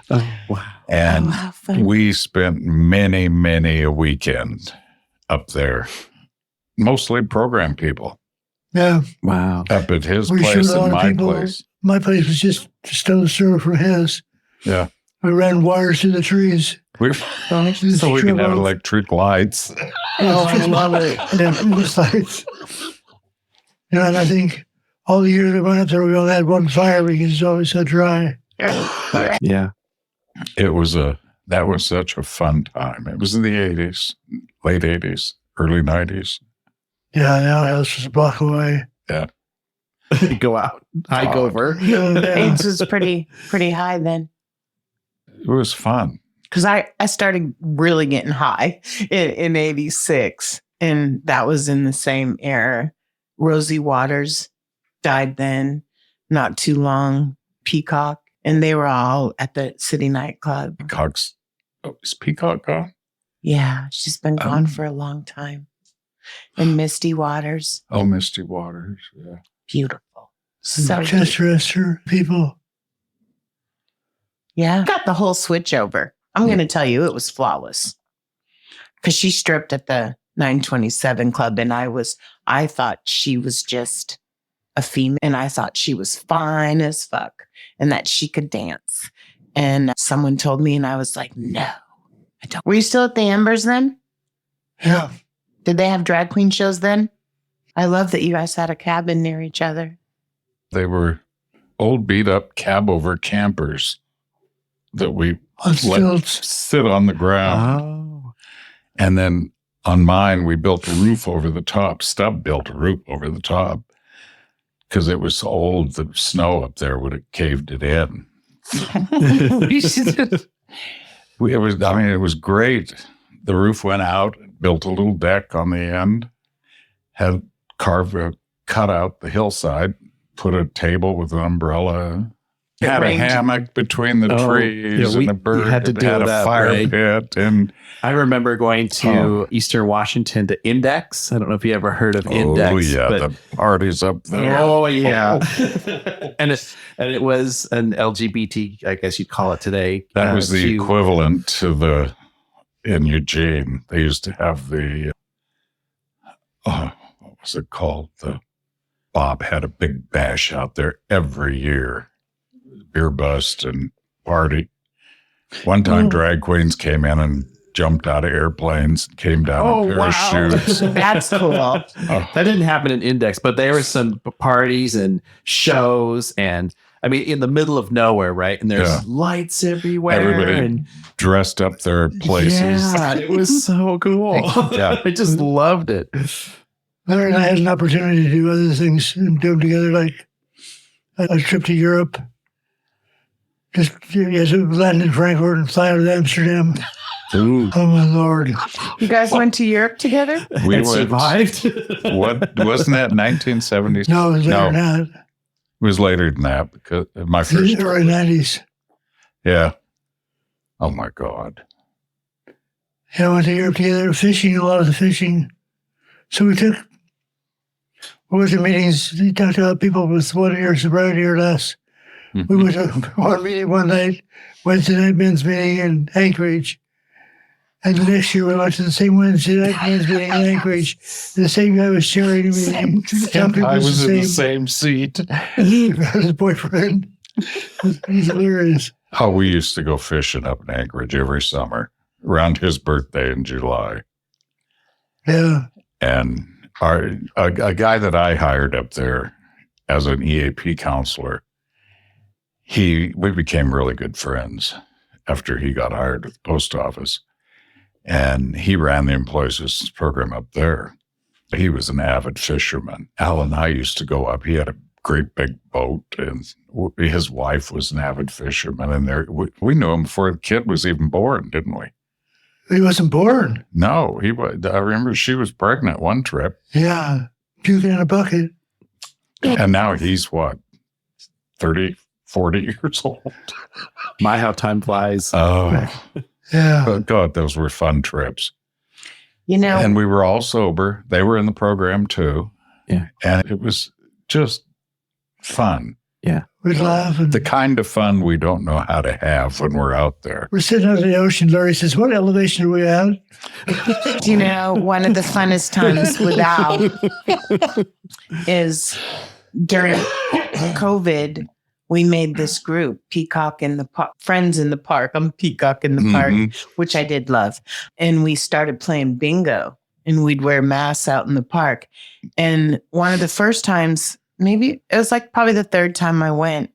S5: Oh, wow.
S4: And
S2: how fun.
S4: we spent many, many a weekend up there, mostly program people
S6: Yeah.
S5: Wow.
S4: up at his
S6: We
S4: place
S6: showed a lot
S4: and
S6: of
S4: my
S6: people.
S4: place.
S6: My place was just a stone's throw from his.
S4: Yeah.
S6: We ran wires through the trees.
S4: So we can have electric lights.
S6: Oh, I love it. And then it was like, and I think all the years we went up there, we only had one fire because it's always so dry.
S5: Yeah.
S4: That was such a fun time. It was in the 80s, late 80s, early 90s.
S6: Yeah, the outhouse was a block away.
S4: Yeah.
S5: Go out. Hike over.
S6: Yeah.
S2: AIDS was pretty high then.
S4: It was fun.
S2: Because I started really getting high in 86. And that was in the same era. Rosie Waters died then. not too long, Peacock, and they were all at the city nightclub.
S4: Peacock's. Oh, is Peacock gone?
S2: Yeah, she's been gone for a long time. And Misty Waters.
S4: Oh, Misty Waters. Yeah.
S2: Beautiful. So
S6: Chester people.
S2: yeah. Got the whole switch over. I'm going to tell you, it was flawless. Because she stripped at the 927 Club, and I thought she was just a female, and I thought she was fine as fuck, and that she could dance. And someone told me, and I was like, no, I don't. Were you still at the Ambers then?
S6: Yeah.
S2: Did they have drag queen shows then? I love that you guys had a cabin near each other.
S4: They were old beat up cab over campers that we
S6: On
S4: let
S6: stilts.
S4: sit on the ground.
S5: Oh.
S4: And then on mine, we built a roof over the top. Stubb built a roof over the top because it was so old. The snow up there would have caved it in. It was great. The roof went out, built a little deck on the end, had cut out the hillside, put a table with an umbrella, had a hammock between the trees and a bird.
S5: Had to do
S4: had a
S5: that,
S4: fire
S5: right?
S4: pit. And
S5: I remember going to Eastern Washington to Index. I don't know if you ever heard of Index.
S4: oh yeah,
S5: but
S4: the parties up there.
S5: oh yeah, and it was an LGBT, I guess you'd call it today.
S4: That was the equivalent to in Eugene. They used to have the what was it called? Bob had a big bash out there every year. Beer bust and party. One time drag queens came in and jumped out of airplanes and came down in parachutes.
S2: That's cool.
S5: That didn't happen in Index, but there were some parties and shows, and I mean, in the middle of nowhere, right? And there's lights everywhere.
S4: Everybody
S5: and
S4: dressed up their places.
S5: yeah, it was so cool.
S4: Yeah.
S5: I just loved it.
S6: Larry and I had an opportunity to do other things and do them together, like a trip to Europe. Just land in Frankfurt and fly out of Amsterdam.
S4: Ooh.
S6: Oh my Lord!
S2: You guys went to Europe together?
S4: We
S5: And
S4: went,
S5: survived.
S4: what wasn't that 1970s?
S6: No, it was later than that.
S4: It was later than that because my
S6: It was
S4: first.
S6: early 90s.
S4: Yeah. Oh my God.
S6: Yeah, I went to Europe together, fishing, a lot of the fishing. So we went to meetings, we talked about people with 1 year sobriety or less. We went to one meeting one night, Wednesday night men's meeting in Anchorage. And the next year we went to the same Wednesday night men's meeting in Anchorage. The same guy was chairing the meeting.
S4: I was in the same seat.
S6: His boyfriend. He's hilarious.
S4: Oh, we used to go fishing up in Anchorage every summer around his birthday in July.
S6: Yeah.
S4: And a guy that I hired up there as an EAP counselor, we became really good friends after he got hired at the post office. And he ran the employees assistance program up there. He was an avid fisherman. Al and I used to go up. He had a great big boat, and his wife was an avid fisherman. And we knew him before the kid was even born, didn't we?
S6: He wasn't born.
S4: No, he was. I remember she was pregnant one trip.
S6: Yeah. Puking in a bucket.
S4: And now he's what, 30, 40 years old?
S5: My, how time flies.
S4: Oh,
S6: Yeah.
S4: God, those were fun trips.
S2: You know,
S4: And we were all sober. They were in the program too.
S5: Yeah.
S4: And it was just fun.
S6: We'd laugh. And
S4: The kind of fun we don't know how to have when we're out there.
S6: we're sitting out in the ocean. Larry says, "What elevation are we at?"
S2: you know, one of the funnest times with Al is during COVID, we made this group, Peacock in the Park, Friends in the Park. I'm Peacock in the Park, which I did love. And we started playing bingo, and we'd wear masks out in the park. And one of the first times, maybe it was like probably the third time I went,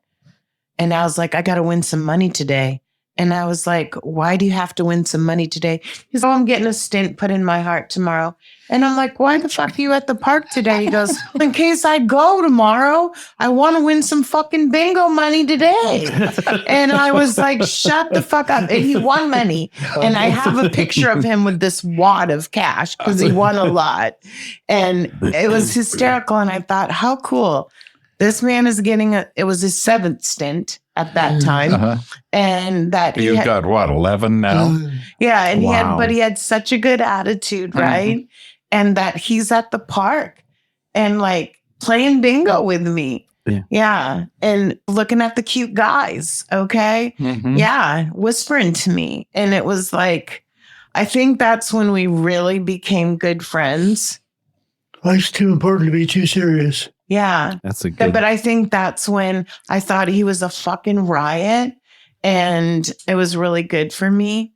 S2: and I was like, I got to win some money today. And I was like, why do you have to win some money today? He's like, oh, I'm getting a stint put in my heart tomorrow. And I'm like, why the fuck are you at the park today? He goes, in case I go tomorrow, I want to win some fucking bingo money today. And I was like, shut the fuck up. And he won money. And I have a picture of him with this wad of cash because he won a lot. And it was hysterical. And I thought, how cool This man is getting it was his 7th stint at that time.
S4: Uh-huh.
S2: And that
S4: You've got what, 11 now?
S2: yeah. And
S5: Wow.
S2: he had such a good attitude, right? And that he's at the park and like playing bingo with me. Yeah. And looking at the cute guys. Okay.
S4: Mhm.
S2: Yeah. Whispering to me. And it was like, I think that's when we really became good friends.
S6: Life's too important to be too serious.
S2: Yeah.
S5: That's a good.
S2: But I think that's when I thought he was a fucking riot. And it was really good for me.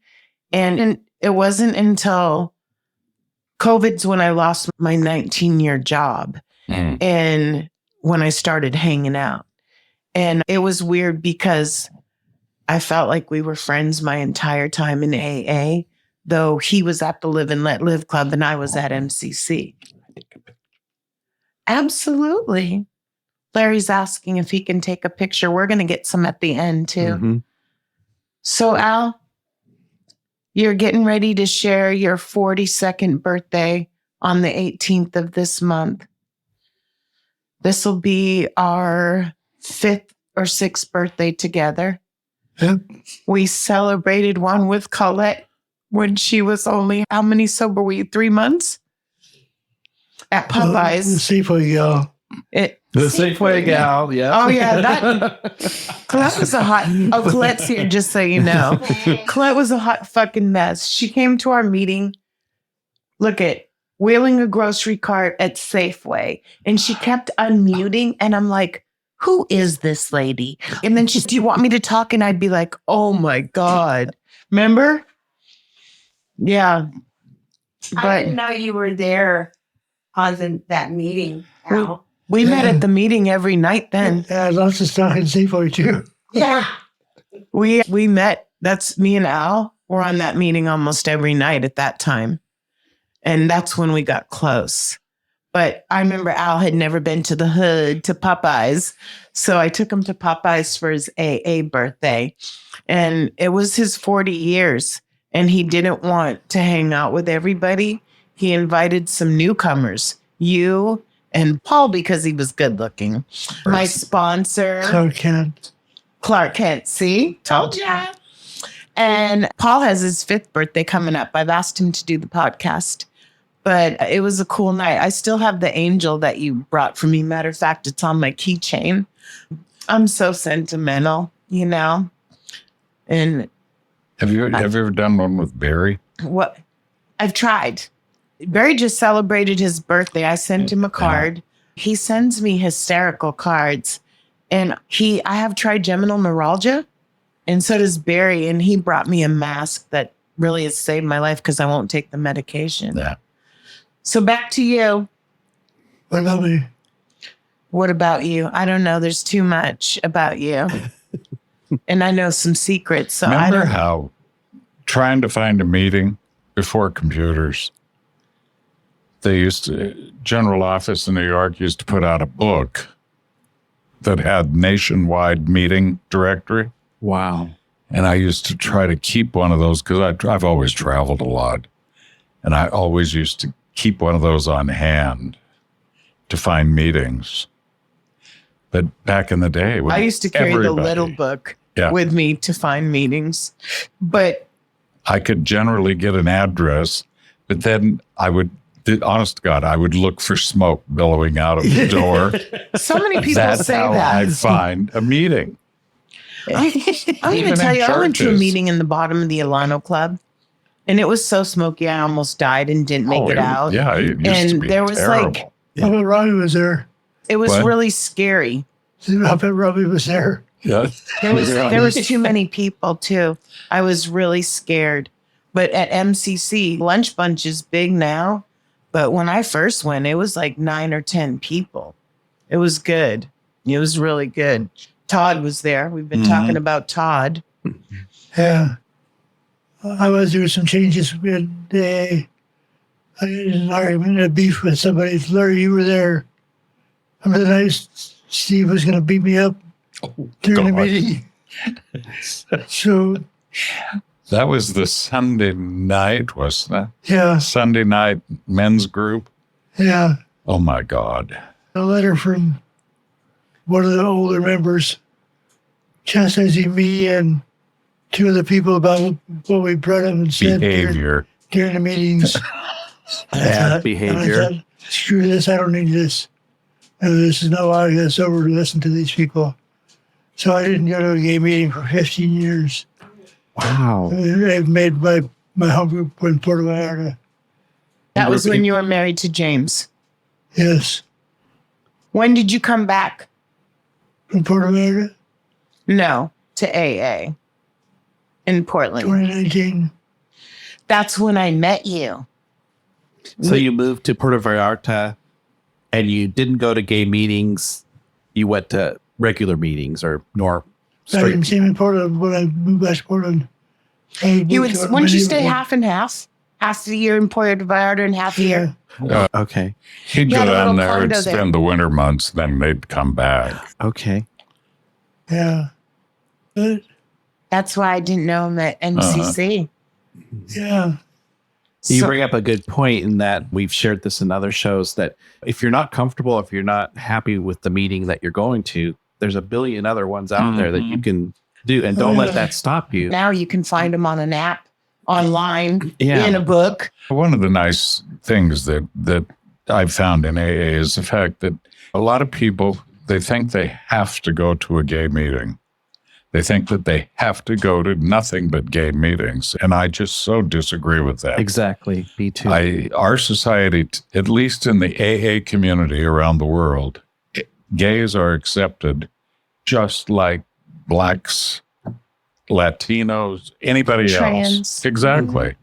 S2: And it wasn't until COVID's when I lost my 19-year job.
S4: Mm.
S2: And when I started hanging out. And it was weird because I felt like we were friends my entire time in AA, though he was at the Live and Let Live Club and I was at MCC. Absolutely. Larry's asking if he can take a picture. We're going to get some at the end too.
S5: Mhm.
S2: So Al, you're getting ready to share your 42nd birthday on the 18th of this month. This will be our 5th or 6th birthday together.
S6: Yep.
S2: We celebrated one with Colette when she was only, how many sober were you? 3 months? At
S6: The
S2: Popeyes.
S6: Safeway gal.
S5: The Safeway gal. Yeah.
S2: Oh, yeah. Colette was a hot, Colette's here, just so you know. Colette was a hot fucking mess. She came to our meeting. Look at wheeling a grocery cart at Safeway. And she kept unmuting. And I'm like, who is this lady? And then she's, do you want me to talk? And I'd be like, oh my God. Remember? Yeah.
S7: I didn't know you were there on that meeting, Al.
S2: We met at the meeting every night then.
S6: Yeah, lots of stock in Safeway too.
S7: Yeah.
S2: We met, that's me and Al were on that meeting almost every night at that time. And that's when we got close. But I remember Al had never been to the hood, to Popeyes. So I took him to Popeyes for his AA birthday. And it was his 40 years. And he didn't want to hang out with everybody. He invited some newcomers, you and Paul, because he was good looking. My sponsor, Clark Kent. See? Told ya. And Paul has his 5th birthday coming up. I've asked him to do the podcast. But it was a cool night. I still have the angel that you brought for me. Matter of fact, it's on my keychain. I'm so sentimental, you know? And
S4: Have you ever done one with Barry?
S2: what I've tried. Barry just celebrated his birthday. I sent him a card. He sends me hysterical cards. And I have trigeminal neuralgia. And so does Barry. And he brought me a mask that really has saved my life because I won't take the medication.
S4: Yeah.
S2: So back to you.
S6: What about me?
S2: What about you? I don't know. There's too much about you. And I know some secrets. So I
S4: Remember
S2: don't
S4: how trying to find a meeting before computers, General Office in New York used to put out a book that had nationwide meeting directory.
S5: Wow.
S4: And I used to try to keep one of those because I've always traveled a lot. And I always used to keep one of those on hand to find meetings. But back in the day,
S2: I used to carry the little book with me to find meetings. But
S4: I could generally get an address, but then honest to God, I would look for smoke billowing out of the door.
S2: so many people
S4: That's
S2: say
S4: how
S2: that.
S4: I find a meeting.
S2: I'm going to
S4: Even
S2: tell
S4: in
S2: you, I went to a
S4: churches.
S2: meeting in the bottom of the Alano Club, and it was so smoky, I almost died and didn't make it out.
S4: Yeah, it used to
S2: And
S4: be
S2: there was
S4: terrible.
S2: like,
S6: How about Robbie was there?
S2: it was
S4: What?
S2: really scary.
S6: I bet Robbie was there.
S4: Yeah.
S2: There was too many people too. I was really scared. But at MCC, Lunch Bunch is big now. But when I first went, it was like 9 or 10 people. It was good. It was really good. Todd was there. We've been talking about Todd.
S6: Yeah. I was doing some changes with the. I had an argument, a beef with somebody. Larry, you were there. Remember the night Steve was going to beat me up during the
S4: God.
S6: meeting? So,
S4: That was the Sunday night, wasn't it?
S6: yeah,
S4: Sunday night men's group.
S6: yeah.
S4: Oh my God.
S6: A letter from one of the older members chastising me and two other people about what we brought up and said
S4: Behavior.
S6: during the meetings.
S5: Bad behavior.
S6: I thought, screw this, I don't need this. This is not why I got sober to listen to these people. So I didn't go to a gay meeting for 15 years.
S5: Wow.
S6: I've made my home group in Puerto Vallarta.
S2: That was when you were married to James.
S6: Yes.
S2: When did you come back?
S6: From Puerto Vallarta,
S2: No, to AA in Portland.
S6: 2019.
S2: That's when I met you.
S5: So you moved to Puerto Vallarta and you didn't go to gay meetings. You went to regular meetings or
S6: I didn't see him in Portland when I moved back to Portland.
S2: Wouldn't you stay half and half? Half the year in Puerto Vallarta and half the year?
S5: Okay.
S4: He'd
S2: You
S4: go
S2: had a
S4: down
S2: little
S4: there and
S2: condo there.
S4: spend the winter months, then they'd come back.
S5: Okay.
S6: Yeah. But,
S2: That's why I didn't know him at NCC.
S6: yeah.
S5: You
S2: So-
S5: bring up a good point in that we've shared this in other shows that if you're not comfortable, if you're not happy with the meeting that you're going to, there's a billion other ones out there that you can do. And don't let that stop you.
S2: Now you can find them on an app, online,
S5: Yeah.
S2: in a book.
S4: One of the nice things that I've found in AA is the fact that a lot of people, they think they have to go to a gay meeting. They think that they have to go to nothing but gay meetings. And I just so disagree with that.
S5: Exactly. Me too.
S4: Our society, at least in the AA community around the world, gays are accepted just like blacks, Latinos, anybody
S2: Trans.
S4: else. Exactly.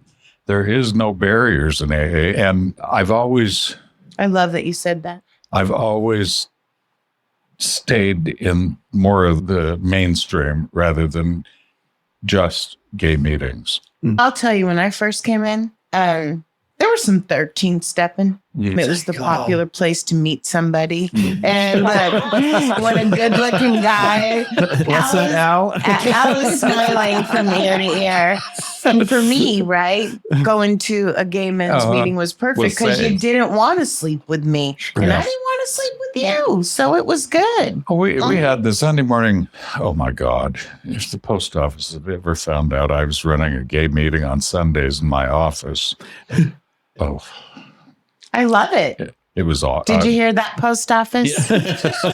S4: There is no barriers in AA. And
S2: I love that you said that.
S4: I've always stayed in more of the mainstream rather than just gay meetings.
S2: I'll tell you, when I first came in, there were some 13 stepping. It was the popular place to meet somebody. And what a good looking guy.
S5: What's that, Al?
S2: I was smiling from ear to ear. And for me, right, going to a gay men's meeting was perfect because you didn't want to sleep with me. And I didn't want to sleep with you. So it was good.
S4: Oh, we had the Sunday morning. Oh, my God. If the post office had ever found out I was running a gay meeting on Sundays in my office. Oh,
S2: I love it.
S4: it was awesome.
S2: Did you hear that, post office?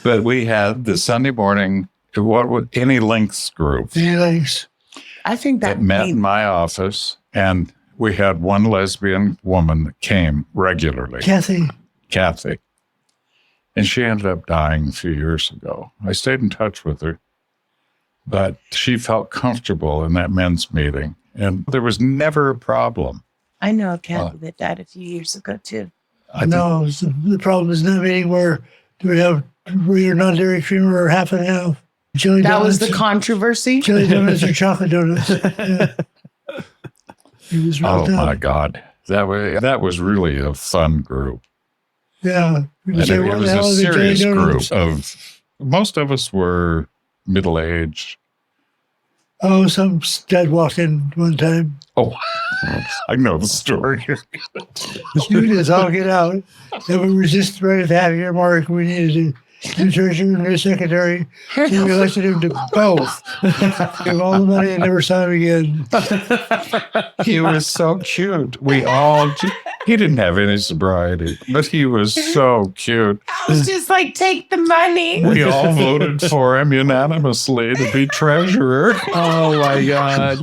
S4: But we had the Sunday morning, what would any Links group
S6: Thanks.
S2: I think
S4: that met in my office, and we had one lesbian woman that came regularly, Kathy. And she ended up dying a few years ago. I stayed in touch with her, but she felt comfortable in that men's meeting, and there was never a problem.
S2: I know a Kathy that died a few years ago, too.
S6: No, the problem is not meeting where you're not dairy creamer or half and half. Chili
S2: That was
S6: donuts,
S2: the controversy.
S6: chili donuts or chocolate donuts. Yeah. It was real
S4: Oh,
S6: tough.
S4: my God. That was really a fun group.
S6: Yeah.
S4: And it was a serious group of, most of us were middle-aged.
S6: Oh, some dad walked in one time.
S4: Oh, I know the story.
S6: You just all get out. And we were just right at the half-year mark. We needed a new treasurer and a new secretary. So we elected him to both. Give all the money and never saw him again.
S4: He was so cute. He didn't have any sobriety, but he was so cute.
S2: I was just like, take the money.
S4: We all voted for him unanimously to be treasurer.
S5: Oh my God.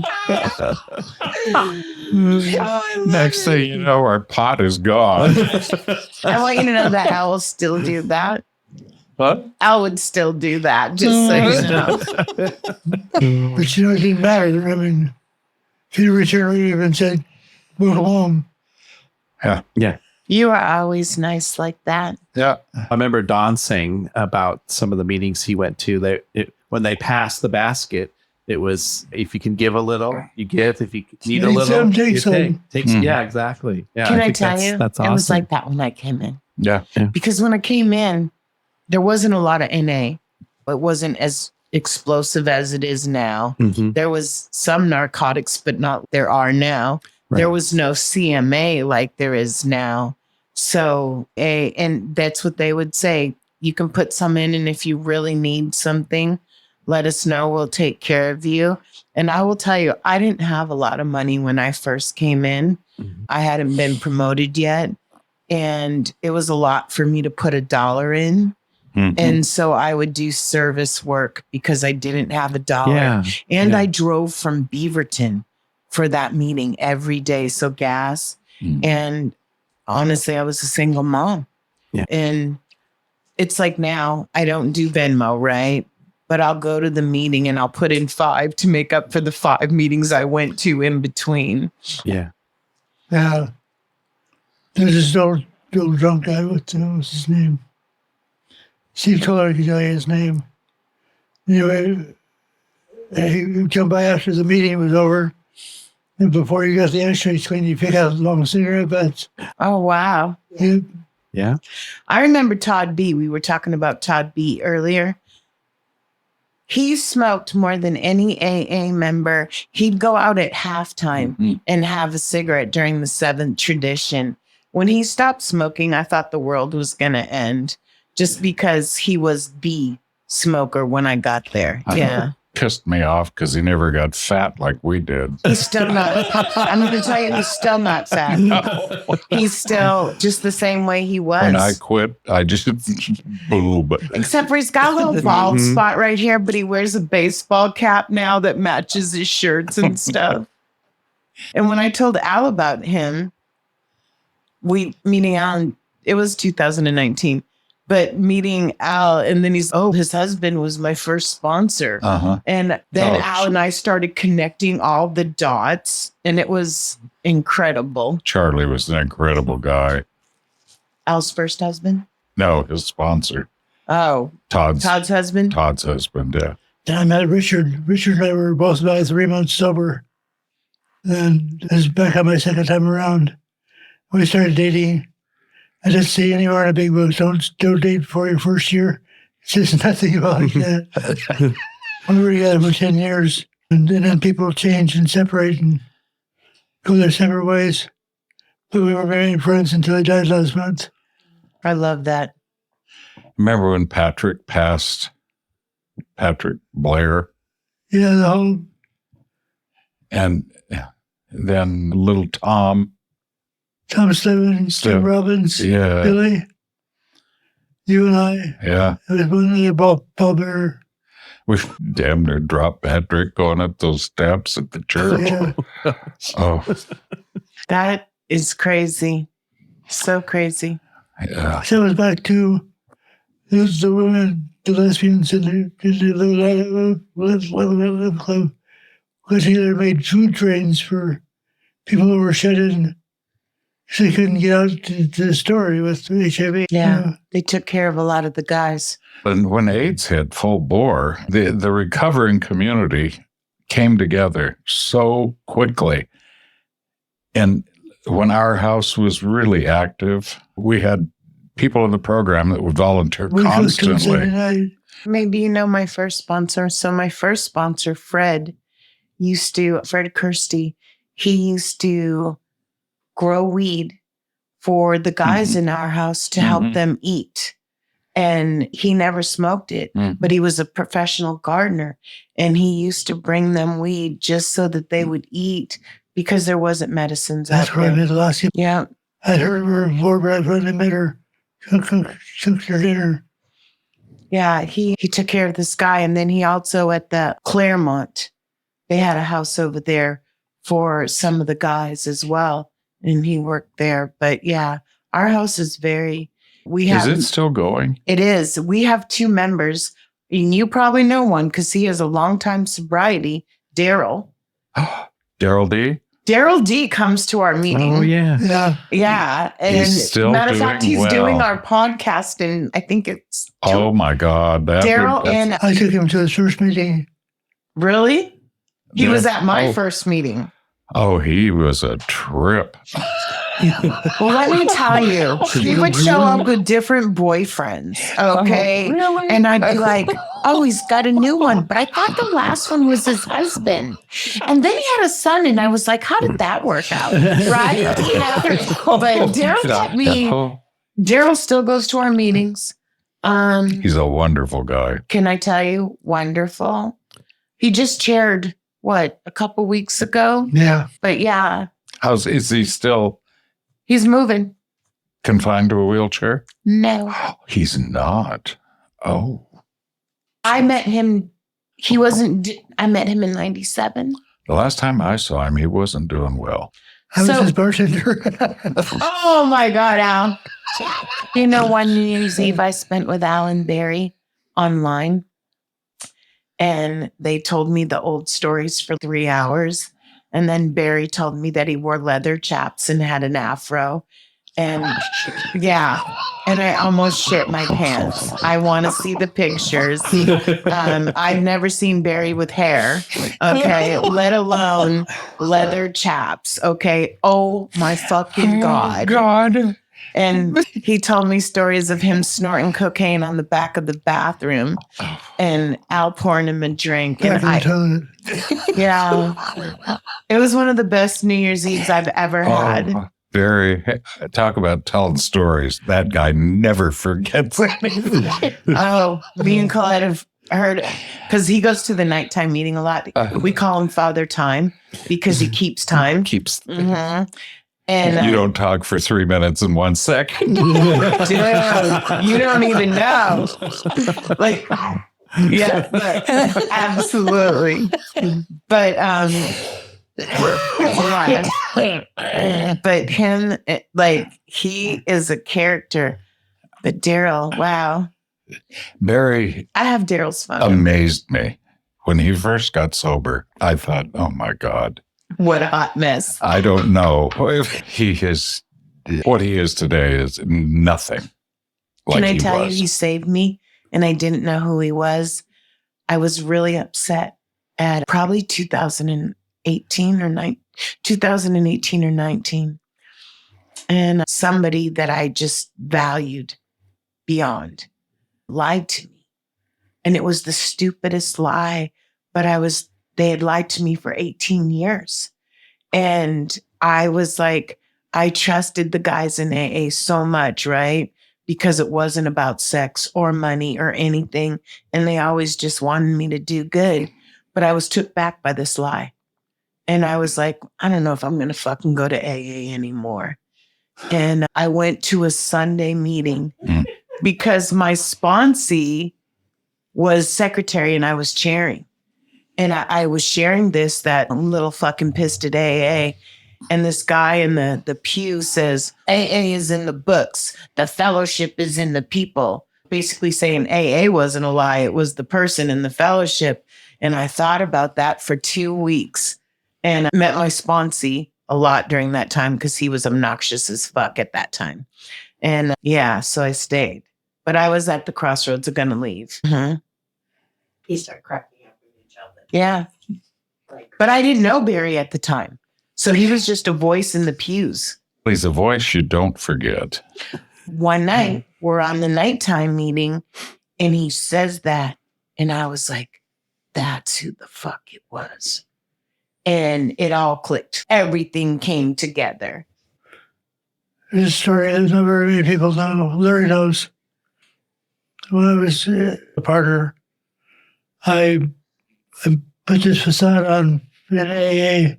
S4: Next thing you know, our pot is gone.
S2: I want you to know that Al will still do that.
S4: What?
S2: Al would still do that, just so you know.
S6: But it didn't matter. I mean, he returned and said, move along.
S5: Yeah.
S2: You are always nice like that.
S4: Yeah.
S5: I remember Don saying about some of the meetings he went to. When they passed the basket, it was, if you can give a little, you give. If you need a
S6: Take
S5: little,
S6: some, take
S5: you
S6: some.
S5: take.
S4: Mhm.
S5: Yeah, exactly. Yeah,
S2: Can I
S5: think
S2: tell you?
S5: that's
S2: It
S5: awesome.
S2: was like that when I came in.
S4: Yeah.
S2: Because when I came in, there wasn't a lot of NA. It wasn't as explosive as it is now.
S5: Mhm.
S2: There was some narcotics, but not there are now.
S5: Right.
S2: There was no CMA like there is now. So, and that's what they would say. you can put some in. And if you really need something, let us know. We'll take care of you. And I will tell you, I didn't have a lot of money when I first came in. I hadn't been promoted yet. And it was a lot for me to put $1 in. And so I would do service work because I didn't have $1.
S5: Yeah.
S2: And I drove from Beaverton for that meeting every day. So gas. And honestly, I was a single mom.
S5: Yeah.
S2: And it's like now I don't do Venmo, right? But I'll go to the meeting and I'll put in 5 to make up for the 5 meetings I went to in between.
S5: Yeah.
S6: Yeah. There's this old drunk guy. What was his name? Steve Toller can tell you his name. Anyway, he would come by after the meeting was over. And before you got the ashtray clean, you pick out long cigarette butts.
S2: Oh, wow.
S5: Yeah.
S2: I remember Todd B. We were talking about Todd B. earlier. He smoked more than any AA member. He'd go out at halftime and have a cigarette during the 7th tradition. When he stopped smoking, I thought the world was going to end just because he was the smoker when I got there. Yeah.
S4: Pissed me off because he never got fat like we did.
S2: He's still not. I'm going to tell you, he's still not fat.
S4: No.
S2: He's still just the same way he was.
S4: When I quit, I just boob.
S2: Except for he's got a little bald spot right here, but he wears a baseball cap now that matches his shirts and stuff. And when I told Al about him, meeting Al, it was 2019. But meeting Al, and then his husband was my first sponsor. And then Al and I started connecting all the dots, and it was incredible.
S4: Charlie was an incredible guy.
S2: Al's first husband?
S4: No, his sponsor.
S2: Oh.
S4: Todd's
S2: husband?
S4: Todd's husband, yeah.
S6: Then I met Richard. Richard and I were both about 3 months sober. And this is back on my second time around. We started dating. I didn't see anywhere in a big book, don't date before your first year. It's just nothing about that. We were together for 10 years, and then people change and separate and go their separate ways. But we were very friends until he died last month.
S2: I love that.
S4: Remember when Patrick passed? Patrick Blair?
S6: Yeah, the whole...
S4: And then little Tom
S6: Slevin, Tim Robbins,
S4: yeah.
S6: Billy, you and I.
S4: Yeah.
S6: It was one of the pallbearer.
S4: We damn near dropped Patrick going up those steps at the church.
S6: Yeah.
S4: Oh.
S2: That is crazy. So crazy.
S4: Yeah.
S6: So it was back to the women, the lesbians in the Live Club. Got together, made food trains for people who were shut in. So they couldn't get out to the store with HIV.
S2: Yeah, they took care of a lot of the guys.
S4: And when AIDS hit full bore, the recovering community came together so quickly. And when our house was really active, we had people in the program that would volunteer constantly.
S2: Maybe you know my first sponsor. So my first sponsor, Fred Kirsty, he used to grow weed for the guys in our house to help them eat. And he never smoked it, but he was a professional gardener. And he used to bring them weed just so that they would eat because there wasn't medicines
S6: That's
S2: out
S6: where
S2: there.
S6: I met Lassie.
S2: Yeah.
S6: I heard her before, but I met her, cooked her dinner.
S2: Yeah, he took care of this guy. And then he also at the Claremont, they had a house over there for some of the guys as well. And he worked there. But yeah, our house is is it
S4: still going?
S2: It is. We have 2 members, and you probably know one because he has a long time sobriety, Daryl.
S4: Daryl D?
S2: Daryl D comes to our meeting.
S5: Oh, yeah.
S6: Yeah.
S2: Yeah. And
S4: He's still
S2: matter of fact,
S4: doing
S2: he's
S4: well.
S2: doing our podcast, and I think it's
S4: Oh my God.
S2: Daryl and
S6: I took him to his first meeting.
S2: really? He was at my
S4: Oh.
S2: first meeting.
S4: Oh, he was a trip.
S2: Well, let me tell you, he would show up with different boyfriends, okay?
S7: Really?
S2: And I'd be like, oh, he's got a new one. But I thought the last one was his husband. And then he had a son, and I was like, how did that work out? Right? You know? But Daryl still goes to our meetings.
S4: He's a wonderful guy.
S2: Can I tell you? Wonderful. He just chaired, a couple weeks ago?
S6: Yeah.
S2: But yeah.
S4: Is he still
S2: He's moving.
S4: confined to a wheelchair?
S2: No.
S4: He's not. Oh.
S2: I met him. I met him in 97.
S4: The last time I saw him, he wasn't doing well.
S6: I was his bartender.
S2: Oh my God, Al. You know, one New Year's Eve I spent with Al and Barry online. And they told me the old stories for 3 hours. And then Barry told me that he wore leather chaps and had an afro. And yeah, and I almost shit my pants. I want to see the pictures. I've never seen Barry with hair, okay, let alone leather chaps, okay. Oh my fucking God.
S4: God.
S2: And he told me stories of him snorting cocaine on the back of the bathroom and Al pouring him a drink. And yeah, it was one of the best New Year's Eves I've ever had.
S4: Barry, talk about telling stories. That guy never forgets anything.
S2: Oh, me and Colette have heard, because he goes to the nighttime meeting a lot. We call him Father Time because he keeps time. Mm-hmm. And
S4: you don't talk for 3 minutes and 1 second.
S2: Dude, you don't even know. Like, yeah, but, absolutely. But but him, he is a character. But Daryl, wow.
S4: Barry,
S2: I have Daryl's phone.
S4: Amazed me. When he first got sober, I thought, oh my God.
S2: What a hot mess.
S4: I don't know if what he is today is nothing.
S2: Can I tell you, he saved me and I didn't know who he was. I was really upset at probably 2018 or 19. And somebody that I just valued beyond lied to me. And it was the stupidest lie, but they had lied to me for 18 years. And I was like, I trusted the guys in AA so much, right? Because it wasn't about sex or money or anything. And they always just wanted me to do good. But I was took back by this lie. And I was like, I don't know if I'm going to fucking go to AA anymore. And I went to a Sunday meeting because my sponsee was secretary and I was chairing. And I was sharing this, that little fucking pissed at AA. And this guy in the pew says, AA is in the books. The fellowship is in the people. Basically saying AA wasn't a lie. It was the person in the fellowship. And I thought about that for 2 weeks. And I met my sponsee a lot during that time because he was obnoxious as fuck at that time. And so I stayed. But I was at the crossroads of gonna leave. Mm-hmm.
S7: He started cracking up with each other.
S2: Yeah. But I didn't know Barry at the time. So he was just a voice in the pews.
S4: He's a voice you don't forget.
S2: One night, we're on the nighttime meeting, and he says that. And I was like, that's who the fuck it was. And it all clicked. Everything came together.
S6: There's a story that not very many people know. Larry knows. When I was a partner, I put this facade on in AA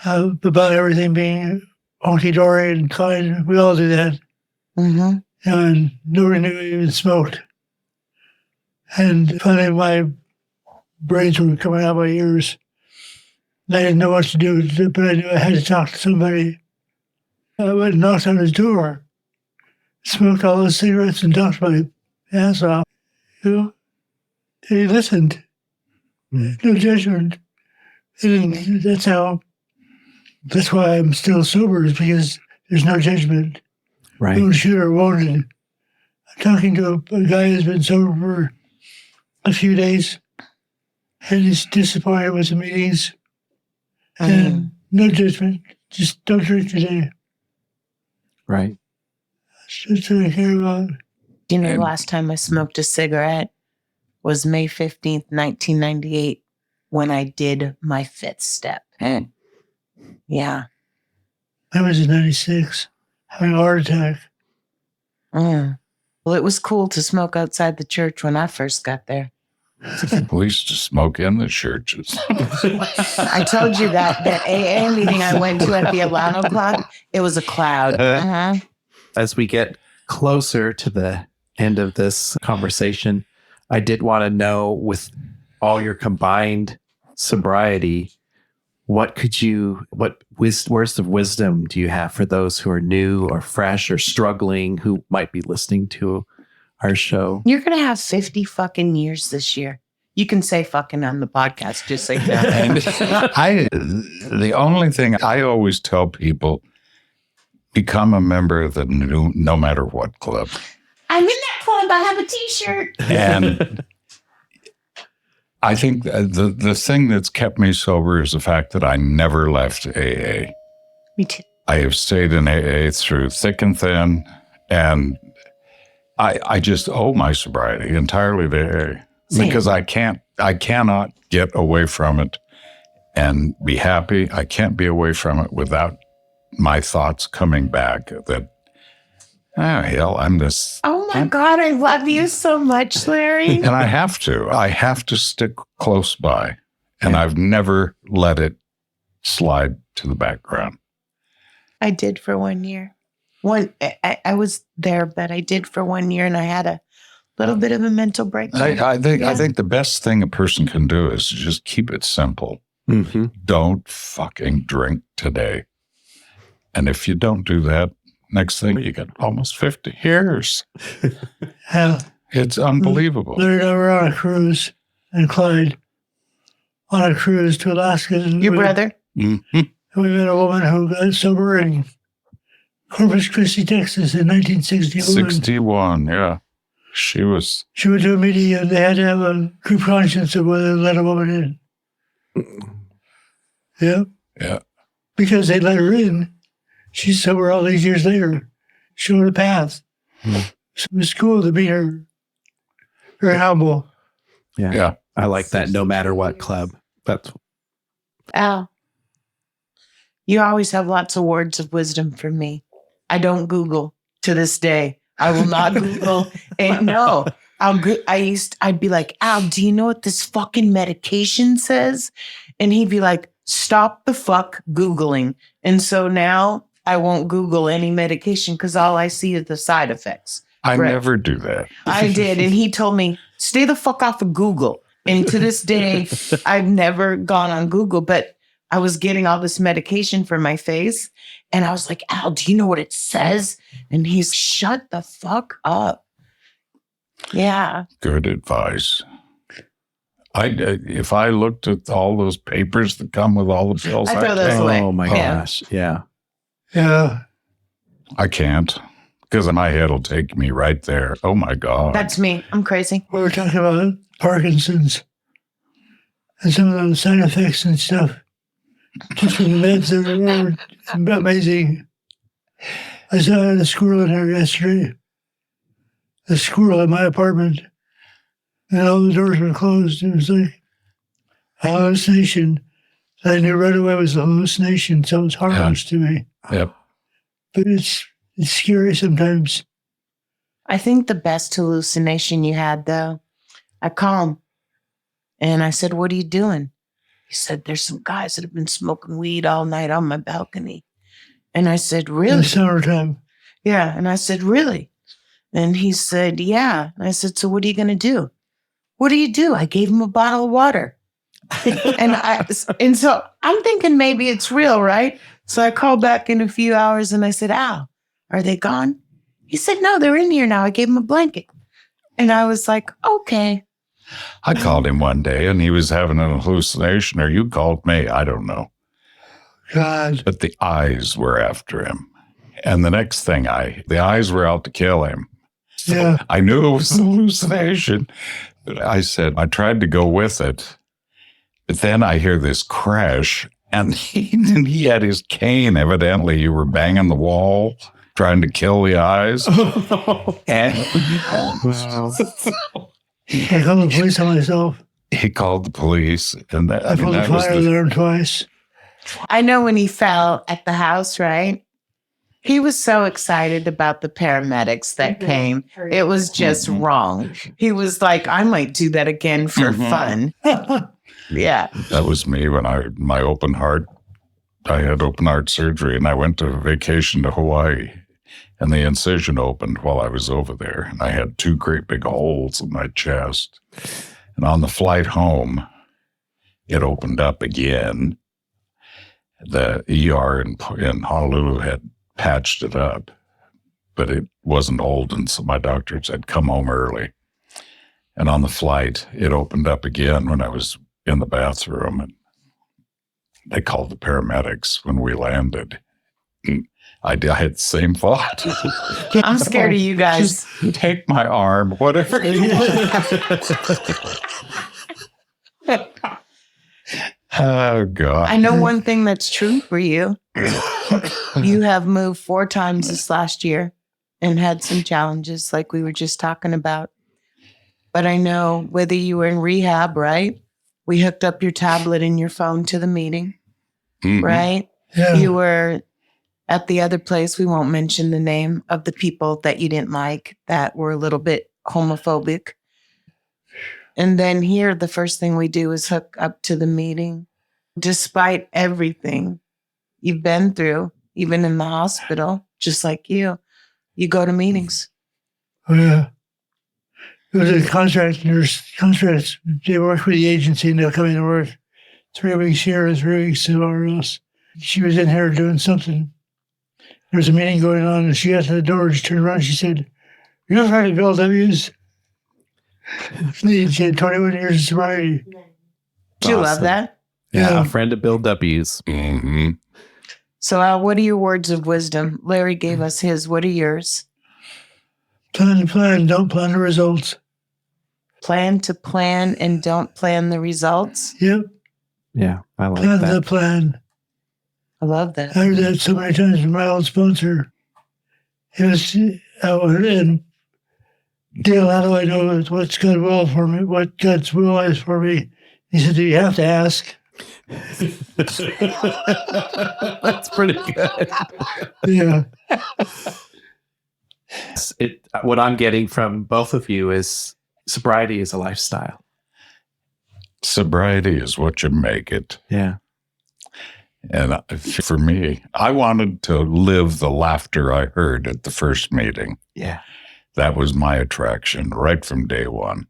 S6: about everything being hunky-dory and kind. We all do that.
S2: Mm-hmm.
S6: And nobody knew I even smoked. And finally, my brains were coming out of my ears. I didn't know what to do, but I knew I had to talk to somebody. I went and knocked on his door, smoked all those cigarettes and talked my ass off. And he listened. No judgment. And that's why I'm still sober, is because there's no judgment.
S5: Right.
S6: No shooter wanted. I'm talking to a guy who's been sober for a few days, and he's disappointed with the meetings. And no judgment. Just don't drink today.
S5: Right.
S6: That's what I care about.
S2: Do you know the last time I smoked a cigarette was May 15th, 1998, when I did my 5th step. Yeah.
S6: I was in 96, having a heart attack.
S2: Well, it was cool to smoke outside the church when I first got there.
S4: We used to smoke in the churches.
S2: I told you that AA meeting I went to at the Alano Club, it was a cloud.
S5: As we get closer to the end of this conversation, I did want to know, with all your combined sobriety, what words of wisdom do you have for those who are new or fresh or struggling, who might be listening to our show?
S2: You're going to have 50 fucking years this year. You can say fucking on the podcast, just like that.
S4: And the only thing I always tell people, become a member of the no matter what club.
S2: I'm in that club. I have a t-shirt.
S4: And I think the thing that's kept me sober is the fact that I never left AA.
S2: Me too.
S4: I have stayed in AA through thick and thin, and I just owe my sobriety entirely to AA.
S2: Same.
S4: Because I cannot get away from it and be happy. I can't be away from it without my thoughts coming back that, oh, hell, I'm this.
S2: Oh my God, I love you so much, Larry.
S4: And I have to stick close by. And I've never let it slide to the background.
S2: I did for 1 year. I was there, but I did for 1 year, and I had a little bit of a mental breakdown.
S4: I think the best thing a person can do is just keep it simple.
S5: Mm-hmm.
S4: Don't fucking drink today. And if you don't do that, next thing you got almost 50 years. It's unbelievable.
S6: Larry and I were on a cruise, and Clyde on a cruise to Alaska.
S2: Your brother?
S4: Mm-hmm.
S6: We met a woman who got sober in Corpus Christi, Texas in 1961.
S4: 61, yeah. She went
S6: to a meeting, and they had to have a group conscience of whether to let a woman in. Yeah.
S4: Yeah.
S6: Because they let her in. She's sober all these years later, showing the path. So it was cool to meet her. Very humble.
S5: Yeah. I like that no matter what club. That's
S2: Al, you always have lots of words of wisdom for me. I don't Google to this day. I will not Google. And no, I'd be like, Al, do you know what this fucking medication says? And he'd be like, stop the fuck Googling. And so now I won't Google any medication because all I see is the side effects.
S4: I never do that.
S2: I did. And he told me, stay the fuck off of Google. And to this day, I've never gone on Google, but I was getting all this medication for my face. And I was like, Al, do you know what it says? And he's, shut the fuck up. Yeah.
S4: Good advice. If I looked at all those papers that come with all the pills,
S2: I throw those away.
S5: Oh my gosh. Yeah.
S6: Yeah.
S4: I can't, because my head will take me right there. Oh my God.
S2: That's me. I'm crazy.
S6: We were talking about Parkinson's and some of the side effects and stuff. Just from the meds that were amazing. I saw a squirrel in here yesterday. A squirrel in my apartment. And all the doors were closed. It was like a hallucination. I knew right away it was a hallucination, so it was harmless to me.
S4: Yep.
S6: But it's scary sometimes.
S2: I think the best hallucination you had, though, I call him and I said, what are you doing? He said, there's some guys that have been smoking weed all night on my balcony. And I said,
S6: In
S2: really?
S6: the summertime.
S2: Yeah. And I said, really? And he said, yeah. And I said, so what are you going to do? What do you do? I gave him a bottle of water. and so I'm thinking maybe it's real, right? So I called back in a few hours and I said, Al, are they gone? He said, no, they're in here now. I gave him a blanket. And I was like, okay.
S4: I called him one day and he was having an hallucination, or you called me. I don't know.
S6: God.
S4: But the eyes were after him. And the next thing, the eyes were out to kill him. So
S6: Yeah.
S4: I knew it was a hallucination. But I said, I tried to go with it. But then I hear this crash, and he had his cane. Evidently, you were banging the wall, trying to kill the eyes. And
S6: I called the police on myself.
S4: he called the police. And
S6: I pulled the fire alarm twice.
S2: I know when he fell at the house, right? He was so excited about the paramedics that came. It was just wrong. He was like, I might do that again for fun. Yeah.
S4: That was me when I had open heart surgery, and I went to vacation to Hawaii, and the incision opened while I was over there. And I had 2 great big holes in my chest. And on the flight home, it opened up again. The ER in Honolulu had patched it up, but it wasn't old. And so my doctor said, come home early. And on the flight, it opened up again when I was in the bathroom. And they called the paramedics when we landed. I had the same thought.
S2: I'm scared of you guys.
S4: Just take my arm, whatever. Oh, God.
S2: I know one thing that's true for you. You have moved 4 times this last year and had some challenges like we were just talking about. But I know whether you were in rehab, right? We hooked up your tablet and your phone to the meeting, right?
S6: Yeah.
S2: You were at the other place. We won't mention the name of the people that you didn't like that were a little bit homophobic. And then here, the first thing we do is hook up to the meeting. Despite everything you've been through, even in the hospital, just like you go to meetings.
S6: Oh, yeah. It was a contracts. They work with the agency and they'll come in and work 3 weeks here and 3 weeks somewhere else. She was in here doing something. There was a meeting going on and she got to the door and she turned around and she said, "You're not trying to build W's." She had 21 years of sobriety.
S2: Do you love that?
S5: Yeah, a friend of Bill W's.
S4: Mm-hmm.
S2: So, Al, what are your words of wisdom? Larry gave us his. What are yours?
S6: Plan to plan, don't plan the results.
S2: Plan to plan and don't plan the results.
S6: Yep.
S5: Yeah, I like
S6: Plan
S5: that.
S6: the plan.
S2: I love that.
S6: I heard that so many times from my old sponsor. It was, and Dale, how do I know what's God will for me, what God's will is for me? He said, "Do you have to ask?"
S5: That's pretty good.
S6: Yeah.
S5: What I'm getting from both of you is sobriety is a lifestyle.
S4: Sobriety is what you make it.
S5: Yeah.
S4: And for me, I wanted to live the laughter I heard at the first meeting.
S5: Yeah.
S4: That was my attraction right from day one,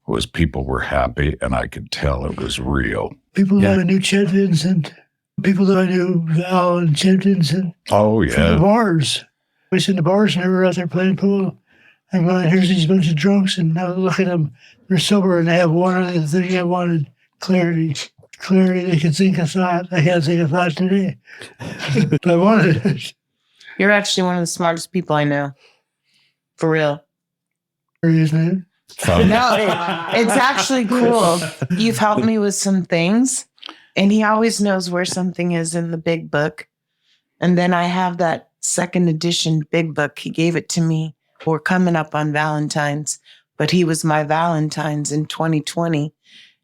S4: was people were happy and I could tell it was real.
S6: People that I knew Chet Vincent, people that I knew Val and Chet Vincent.
S4: Oh,
S6: From the
S4: yeah.
S6: bars. I was in the bars and they were out there playing pool. I'm going, here's these bunch of drunks, and now look at them. They're sober and they have one other thing I wanted: clarity. Clarity, they can think a thought. I can't think a thought today. But I wanted it.
S2: You're actually one of the smartest people I know. For real.
S6: Isn't it?
S2: No, it's actually cool. You've helped me with some things, and he always knows where something is in the big book. And then I have that 2nd edition big book. He gave it to me. We're coming up on Valentine's, but he was my Valentine's in 2020.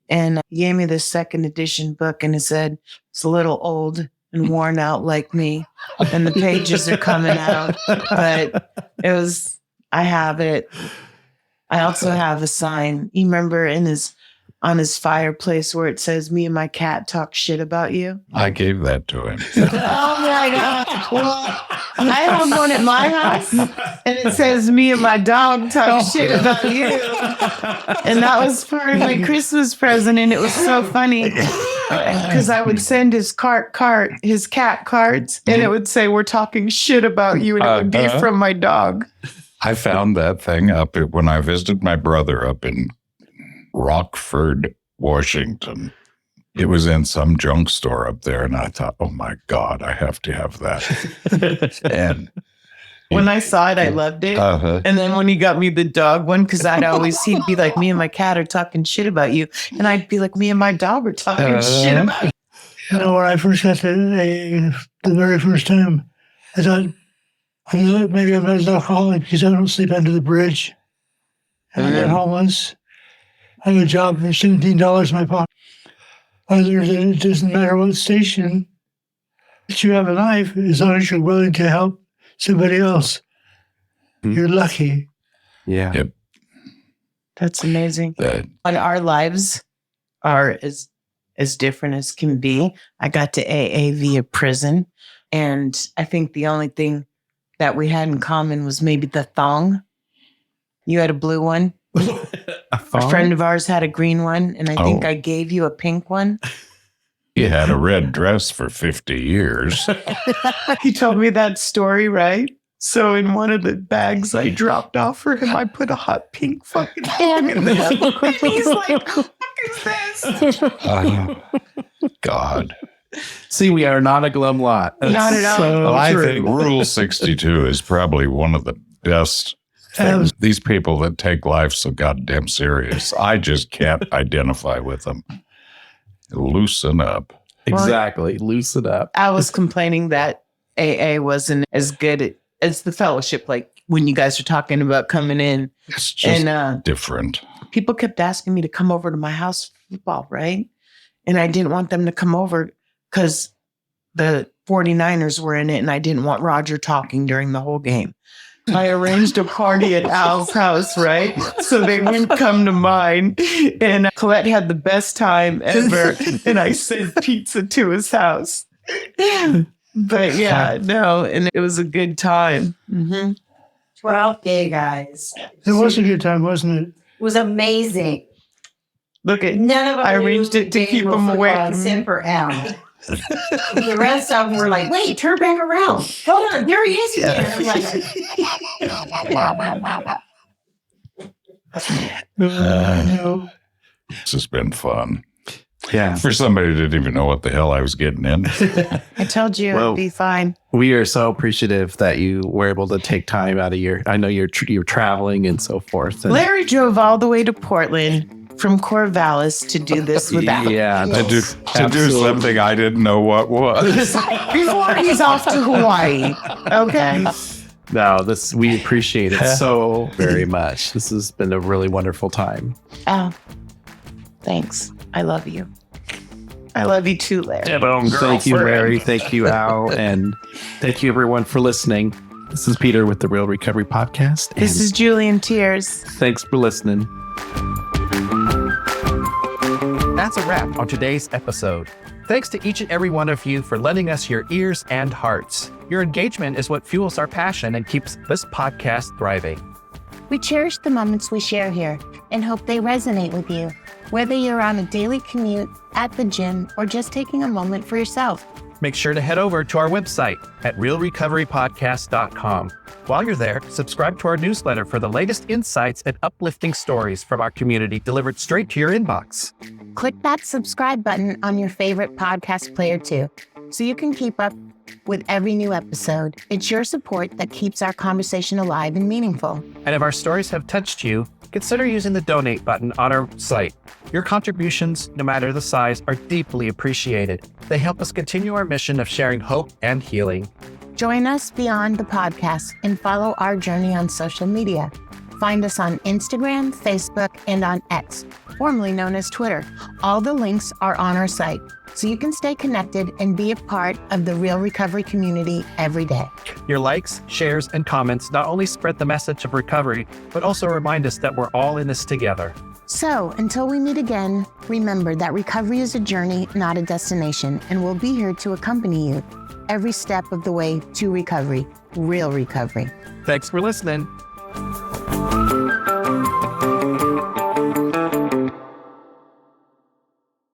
S2: And he gave me this 2nd edition book, and it said, it's a little old and worn out like me, and the pages are coming out. But I have it. I also have a sign. You remember on his fireplace where it says, "Me and my cat talk shit about you"?
S4: I gave that to him.
S2: Oh my God. Well, I have one at my house, and it says, "Me and my dog talk shit about you." And that was part of my Christmas present, and it was so funny because I would send his cat cards, and it would say, "We're talking shit about you," and it would be from my dog.
S4: I found that thing when I visited my brother up in Rockford, Washington. It was in some junk store up there, and I thought, oh my God, I have to have that. And
S2: when I saw it, I loved it. And then when he got me the dog one, because he'd be like, "Me and my cat are talking shit about you," and I'd be like, "Me and my dog are talking shit about you."
S6: You know, when I first got to the very first time, I thought, maybe I'm not an alcoholic because I don't sleep under the bridge. And I got homeless. I have a job, there's $17 in my pocket. I learned that it doesn't matter what station that you have in life as long as you're willing to help somebody else. You're lucky.
S5: Yeah.
S4: Yep.
S2: That's amazing.
S4: That
S2: And our lives are as different as can be. I got to AA via prison. And I think the only thing that we had in common was maybe the thong. You had a blue one. A friend of ours had a green one. And I think I gave you a pink one.
S4: he had a red dress for 50 years.
S2: He told me that story, right? So in one of the bags I dropped off for him, I put a hot pink fucking thong in there. And he's like, what is this?
S4: God.
S5: See, we are not a glum lot.
S2: Not at all.
S5: So
S4: Well, I
S5: true.
S4: think Rule 62 is probably one of the best things. These people that take life so goddamn serious, I just can't identify with them. Loosen up.
S5: Exactly. Loosen up.
S2: I was complaining that AA wasn't as good as the fellowship, like when you guys were talking about coming in.
S4: It's just
S2: And
S4: different.
S2: people kept asking me to come over to my house for football, right? And I didn't want them to come over because the 49ers were in it and I didn't want Roger talking during the whole game. I arranged a party at Al's house, right? So they wouldn't come to mine. And Colette had the best time ever. And I sent pizza to his house. But yeah, no, and it was a good time.
S7: 12 day, guys.
S6: It was a good time, wasn't it?
S7: It was amazing.
S2: Look at
S7: None of them
S2: I arranged it to keep them away from me.
S7: except for Al. The rest of them were like, wait, turn back around. Hold on, there he is again.
S4: This has been fun.
S5: Yeah.
S4: For somebody who didn't even know what the hell I was getting in.
S2: I told you
S5: Well,
S2: it'd be fine.
S5: We are so appreciative that you were able to take time out of I know you're traveling and so forth. And
S2: Larry drove all the way to Portland from Corvallis to do this without.
S5: yeah.
S4: To do something I didn't know what was.
S2: Before he's off to Hawaii. Okay.
S5: No, we appreciate it so very much. This has been a really wonderful time.
S2: Oh, thanks. I love you. I love you too, Larry.
S5: Thank you, Larry. Thank you, Al. And thank you, everyone, for listening. This is Peter with the Real Recovery Podcast.
S2: This is Julian Tears.
S5: Thanks for listening.
S3: That's a wrap on today's episode. Thanks to each and every one of you for lending us your ears and hearts. Your engagement is what fuels our passion and keeps this podcast thriving.
S8: We cherish the moments we share here and hope they resonate with you, whether you're on a daily commute, at the gym, or just taking a moment for yourself.
S3: Make sure to head over to our website at realrecoverypodcast.com. While you're there, subscribe to our newsletter for the latest insights and uplifting stories from our community delivered straight to your inbox.
S8: Click that subscribe button on your favorite podcast player too, so you can keep up with every new episode. It's your support that keeps our conversation alive and meaningful.
S3: And if our stories have touched you, consider using the donate button on our site. Your contributions, no matter the size, are deeply appreciated. They help us continue our mission of sharing hope and healing.
S8: Join us beyond the podcast and follow our journey on social media. Find us on Instagram, Facebook, and on X, formerly known as Twitter. All the links are on our site, so you can stay connected and be a part of the Real Recovery community every day.
S3: Your likes, shares, and comments not only spread the message of recovery, but also remind us that we're all in this together.
S8: So, until we meet again, remember that recovery is a journey, not a destination, and we'll be here to accompany you every step of the way to recovery, real recovery.
S3: Thanks for listening.